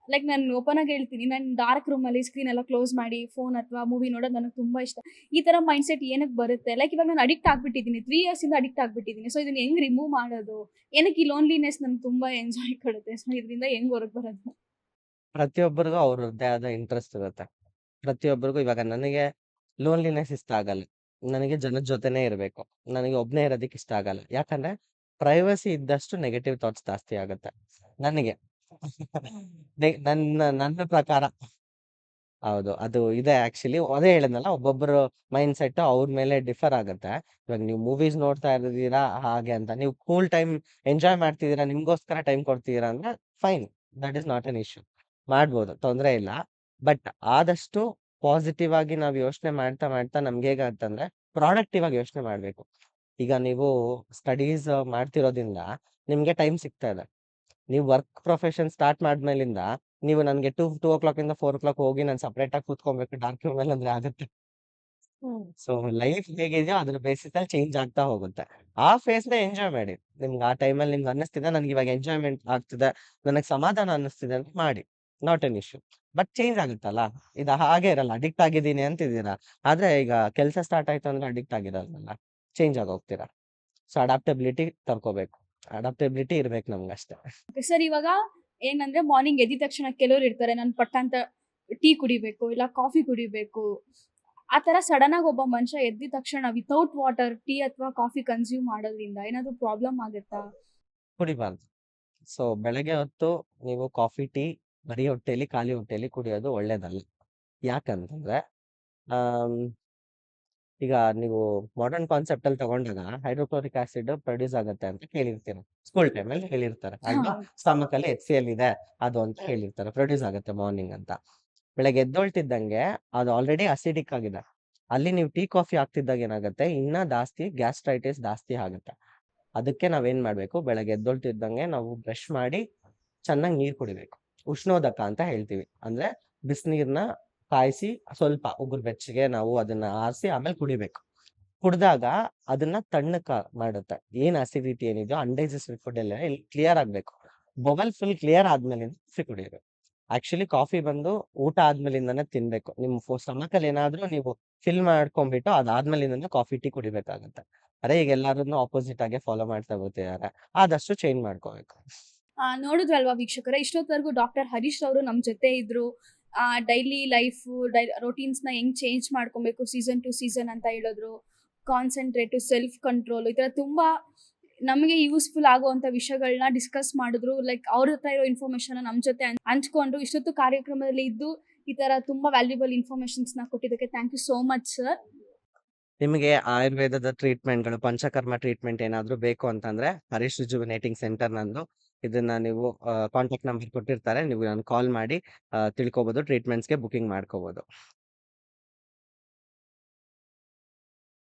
ಲೈಕ್ ನಾನು ಓಪನ್ ಆಗಿ ಹೇಳ್ತೀನಿ. ನಾನು ಡಾರ್ಕ್ ರೂಮಲ್ಲಿ ಸ್ಕ್ರೀನ್ ಎಲ್ಲ ಕ್ಲೋಸ್ ಮಾಡಿ ಫೋನ್ ಅಥವಾ ಮೂವಿ ನೋಡೋದು ನನಗೆ ತುಂಬಾ ಇಷ್ಟ. ಈ ತರ ಮೈಂಡ್‌ಸೆಟ್ ಏನಕ್ಕೆ ಬರುತ್ತೆ? ಲೈಕ್ ಇವಾಗ ನಾನು ಅಡಿಕ್ಟ್ ಆಗ್ಬಿಟ್ಟಿದ್ದೀನಿ. 3 ಇಯರ್ಸ್ ಇಂದ ಅಡಿಕ್ಟ್ ಆಗ್ಬಿಟ್ಟಿದ್ದೀನಿ. ಸೊ ಇದನ್ನ ಹೆಂಗ್ ರಿಮೂವ್ ಮಾಡೋದು? ಏನಕ್ಕೆ ಈ ಲೋನ್ಲಿನೆಸ್ ನನ್ಗೆ ತುಂಬಾ ಎಂಜಾಯ್ ಕೊಡುತ್ತೆ? ಸೊ ಇದರಿಂದ ಹೆಂಗ್ ಹೊರಗ್ ಬರೋದು? ಪ್ರತಿಯೊಬ್ಬರಿಗೂ ಅವ್ರದ್ದೇ ಆದ ಇಂಟ್ರೆಸ್ಟ್ ಇರುತ್ತೆ. ಪ್ರತಿಯೊಬ್ಬರಿಗೂ ಇವಾಗ ನನಗೆ ಲೋನ್ಲಿನೆಸ್ ಇಷ್ಟ ಆಗಲ್ಲ. ನನಗೆ ಜನದ ಜೊತೆನೇ ಇರ್ಬೇಕು. ನನಗೆ ಒಬ್ನೇ ಇರೋದಕ್ಕೆ ಇಷ್ಟ ಆಗಲ್ಲ. ಯಾಕಂದ್ರೆ ಪ್ರೈವಸಿ ಇದ್ದಷ್ಟು ನೆಗೆಟಿವ್ ಥಾಟ್ಸ್ ಜಾಸ್ತಿ ಆಗುತ್ತೆ. ನನಗೆ. ನನ್ನ ಪ್ರಕಾರ ಹೌದು. ಅದು ಇದೆ ಆಕ್ಚುಲಿ. ಅದೇ ಹೇಳಿದ್ನಲ್ಲ ಒಬ್ಬೊಬ್ಬರು ಮೈಂಡ್‌ಸೆಟ್ ಅವ್ರ ಮೇಲೆ ಡಿಫರ್ ಆಗುತ್ತೆ. ಇವಾಗ ನೀವು ಮೂವೀಸ್ ನೋಡ್ತಾ ಇದ್ದೀರಾ ಹಾಗೆ ಅಂತ. ನೀವು ಕೂಲ್ ಟೈಮ್ ಎಂಜಾಯ್ ಮಾಡ್ತಿದ್ದೀರಾ, ನಿಮ್ಗೋಸ್ಕರ ಟೈಮ್ ಕೊಡ್ತಿದ್ದೀರಾ ಅಂದ್ರೆ fine. That is not an issue. ಮಾಡ್ಬೋದು. ತೊಂದ್ರೆ ಇಲ್ಲ. ಬಟ್ ಆದಷ್ಟು ಪಾಸಿಟಿವ್ ಆಗಿ ನಾವು ಯೋಚನೆ ಮಾಡ್ತಾ, ಮಾಡ್ತಾ ನಮ್ಗೆ ಹೇಗಾಗತ್ತಂದ್ರೆ ಪ್ರೊಡಕ್ಟಿವ್ ಆಗಿ ಯೋಚನೆ ಮಾಡ್ಬೇಕು. ಈಗ ನೀವು ಸ್ಟಡೀಸ್ ಮಾಡ್ತಿರೋದ್ರಿಂದ ನಿಮ್ಗೆ ಟೈಮ್ ಸಿಗ್ತಾ ಇದೆ. ನೀವು ವರ್ಕ್ ಪ್ರೊಫೆಷನ್ ಸ್ಟಾರ್ಟ್ ಮಾಡ್ಮೇಲಿಂದ ನೀವು ನನ್ಗೆ 2 ಇಂದ 4 ಹೋಗಿ ನಾನು ಸೆಪರೇಟ್ ಆಗಿ ಕೂತ್ಕೊಬೇಕು ಡಾರ್ಕ್ ರೂಮಲ್ಲಿ ಅಂದ್ರೆ ಆಗುತ್ತೆ. ಸೊ ಲೈಫ್ ಹೇಗಿದೆಯೋ ಅದ್ರ ಬೇಸಿಸ್ ಅಲ್ಲಿ ಚೇಂಜ್ ಆಗ್ತಾ ಹೋಗುತ್ತೆ. ಆ ಫೇಸ್‌ನ ಎಂಜಾಯ್ ಮಾಡಿ. ನಿಮ್ಗೆ ಆ ಟೈಮಲ್ಲಿ ನಿಮ್ಗೆ ಅನ್ನಿಸ್ತಿದೆ ನನಗೆ ಇವಾಗ ಎಂಜಾಯ್ಮೆಂಟ್ ಆಗ್ತಿದೆ, ನನಗೆ ಸಮಾಧಾನ ಅನ್ನಿಸ್ತಿದೆ ಅಂತ ಮಾಡಿ. Not an issue. But change ಆಗುತ್ತಲ್ಲ. ಇದು ಹಾಗೆ ಇರಲ್ಲ. ಅಡಿಕ್ಟ್ ಆಗಿದ್ದೀನಿ ಅಂತಿದ್ದೀರಾ. ಆದ್ರೆ ಈಗ ಕೆಲ್ಸ ಸ್ಟಾರ್ಟ್ ಆಯ್ತು ಅಂದ್ರೆ ಅಡಿಕ್ಟ್ ಆಗಿರಲ್ಲಲ್ಲ. ಚೇಂಜ್ ಆಗಿ ಹೋಗ್ತೀರಾ. So adaptability ತರ್ಕೋಬೇಕು. ಅಡಾಪ್ಟಬಿಲಿಟಿ ಇರ್ಬೇಕು ನಮ್ಗಷ್ಟೇ. ಓಕೆ. ಸರ್ ಇವಾಗ ಏನಂದ್ರೆ ಮಾರ್ನಿಂಗ್ ಎದ್ದಿದ ತಕ್ಷಣ ಕೆಲವ್ರು ಇರ್ತಾರೆ ನಾನು ಪಟ್ ಅಂತ ಟೀ ಕುಡಿಬೇಕು, ಇಲ್ಲ ಕಾಫಿ ಕುಡಿಬೇಕು. ಆ ತರ ಸಡನ್ ಆಗಿ ಒಬ್ಬ ಮನುಷ್ಯ ಎದ್ದಿದ ತಕ್ಷಣ ವಿಥೌಟ್ ವಾಟರ್ ಟೀ ಅಥವಾ ಕಾಫಿ ಕನ್ಸ್ಯೂಮ್ ಮಾಡೋದ್ರಿಂದ ಏನಾದ್ರು ಪ್ರಾಬ್ಲಮ್ ಆಗುತ್ತಾ? ಕುಡಿಬಾರ್ದು. ಸೊ ಬೆಳಗ್ಗೆ ಹೊತ್ತು ನೀವು ಕಾಫಿ, ಟೀ ಬರೀ ಹೊಟ್ಟೆಲಿ, ಖಾಲಿ ಹೊಟ್ಟೆಲಿ ಕುಡಿಯೋದು ಒಳ್ಳೇದಲ್ಲ. ಯಾಕಂತಂದ್ರೆ ಆಮ್, ಈಗ ನೀವು ಮಾಡರ್ನ್ ಕಾನ್ಸೆಪ್ಟ್ ಅಲ್ಲಿ ತಗೊಂಡಾಗ ಹೈಡ್ರೋಕ್ಲೋರಿಕ್ ಆಸಿಡ್ ಪ್ರೊಡ್ಯೂಸ್ ಆಗುತ್ತೆ ಅಂತ ಕೇಳಿರ್ತೀರ. ಸ್ಕೂಲ್ ಟೈಮಲ್ಲಿ ಹೇಳಿರ್ತಾರೆ. ಹಾ. ಅಲ್ವಾ? ಸ್ಟಮಕ್ ಅಲ್ಲಿ HCl ಇದೆ ಅದು ಅಂತ ಹೇಳಿರ್ತಾರೆ. ಪ್ರೊಡ್ಯೂಸ್ ಆಗುತ್ತೆ ಮಾರ್ನಿಂಗ್ ಅಂತ. ಬೆಳಗ್ಗೆ ಎದ್ದೊಳ್ತಿದ್ದಂಗೆ ಅದು ಆಲ್ರೆಡಿ ಅಸಿಡಿಕ್ ಆಗಿದೆ. ಅಲ್ಲಿ ನೀವು ಟೀ, ಕಾಫಿ ಆಗ್ತಿದ್ದಾಗ ಏನಾಗುತ್ತೆ ಇನ್ನ ಜಾಸ್ತಿ ಗ್ಯಾಸ್ಟ್ರೈಟಿಸ್ ಜಾಸ್ತಿ ಆಗುತ್ತೆ. ಅದಕ್ಕೆ ನಾವೇನ್ ಮಾಡ್ಬೇಕು ಬೆಳಗ್ಗೆ ಎದ್ದೊಳ್ತಿದ್ದಂಗೆ ನಾವು ಬ್ರಷ್ ಮಾಡಿ ಚೆನ್ನಾಗಿ ನೀರ್ ಕುಡಿಬೇಕು. ಉಷ್ಣೋದಕ ಅಂತ ಹೇಳ್ತೀವಿ. ಅಂದ್ರೆ ಬಿಸಿನೀರ್ನ ಕಾಯಿಸಿ ಸ್ವಲ್ಪ ಉಗುರು ಬೆಚ್ಚಗೆ ನಾವು ಅದನ್ನ ಆರಿಸಿ ಆಮೇಲೆ ಕುಡಿಬೇಕು. ಕುಡ್ದಾಗ ಅದನ್ನ ತಣ್ಣಕ ಮಾಡುತ್ತೆ. ಏನ್ ಅಸಿಡಿಟಿ ಏನಿದೆಯೋ ಅನ್‌ಡೈಜೆಸ್ಟೆಡ್ ಫುಡ್ ಎಲ್ಲ ಇಲ್ಲಿ ಕ್ಲಿಯರ್ ಆಗ್ಬೇಕು. ಬೊವೆಲ್ ಫುಲ್ ಕ್ಲಿಯರ್ ಆದ್ಮೇಲಿಂದ ಕಾಫಿ ಕುಡಿಬೇಕು. ಆಕ್ಚುಲಿ ಕಾಫಿ ಬಂದು ಊಟ ಆದ್ಮೇಲಿಂದಾನೇ ತಿನ್ಬೇಕು. ನಿಮ್ ಸ್ಟಮಕ್ ಅಲ್ಲಿ ಏನಾದ್ರೂ ನೀವು ಫಿಲ್ ಮಾಡ್ಕೊಂಡ್ಬಿಟ್ಟು ಅದಾದ್ಮೇಲಿಂದಾನೇ ಕಾಫಿ, ಟೀ ಕುಡಿಬೇಕಾಗತ್ತೆ. ಅದೇ ಈಗ ಎಲ್ಲಾರನ್ನು ಅಪೋಸಿಟ್ ಆಗಿ ಫಾಲೋ ಮಾಡ್ತಾ ಬರ್ತಿದಾರೆ. ಆದಷ್ಟು ಚೇಂಜ್ ಮಾಡ್ಕೋಬೇಕು. ನೋಡಿದ್ರಲ್ವಾ ವೀಕ್ಷಕರೇ, ಇಷ್ಟೊತ್ತವರೆಗೂ ಡಾಕ್ಟರ್ ಹರೀಶ್ ಅವರು ನಮ್ಮ ಜೊತೆ ಇದ್ರು. ಡೈಲಿ ಲೈಫು, ರೊಟೀನ್ಸ್‌ನ ಹೆಂಗ್ ಚೇಂಜ್ ಮಾಡ್ಕೊಬೇಕು ಸೀಸನ್ ಟು ಸೀಸನ್ ಅಂತ ಹೇಳಿದ್ರು. ಕಾನ್ಸಂಟ್ರೇಟು, ಸೆಲ್ಫ್ ಕಂಟ್ರೋಲ್, ಈ ಥರ ತುಂಬಾ ನಮಗೆ ಯೂಸ್‌ಫುಲ್ ಆಗುವಂಥ ವಿಷಯಗಳನ್ನ ಡಿಸ್ಕಸ್ ಮಾಡಿದ್ರು. ಲೈಕ್ ಅವ್ರ ಹತ್ರ ಇರೋ ಇನ್ಫಾರ್ಮೇಷನ್‌ನ ನಮ್ಮ ಜೊತೆ ಹಂಚ್ಕೊಂಡ್ರು. ಇಷ್ಟೊತ್ತು ಕಾರ್ಯಕ್ರಮದಲ್ಲಿ ಇದ್ದು ಈ ಥರ ತುಂಬಾ ವ್ಯಾಲ್ಯೂಬಲ್ ಇನ್ಫಾರ್ಮೇಷನ್ಸ್‌ನ ಕೊಟ್ಟಿದ್ದಕ್ಕೆ thank you so much sir. ನಿಮಗೆ ಆಯುರ್ವೇದದ ಟ್ರೀಟ್ಮೆಂಟ್‌ಗಳು, ಪಂಚಕರ್ಮ ಟ್ರೀಟ್ಮೆಂಟ್ ಏನಾದ್ರು ಬೇಕು ಅಂತಂದ್ರೆ ಹರೀಶ್ ರಿಜುವಿನೇಟಿಂಗ್ ಸೆಂಟರ್ ನಂದು. ಇದನ್ನ ನೀವು ಕಾಂಟಾಕ್ಟ್ ನಂಬರ್ ಕೊಟ್ಟಿರ್ತಾರೆ. ನೀವು ನನಗೆ ಕಾಲ್ ಮಾಡಿ ತಿಳ್ಕೊಬಹುದು. ಟ್ರೀಟ್ಮೆಂಟ್ಸ್‌ಗೆ ಬುಕಿಂಗ್ ಮಾಡ್ಕೋಬಹುದು.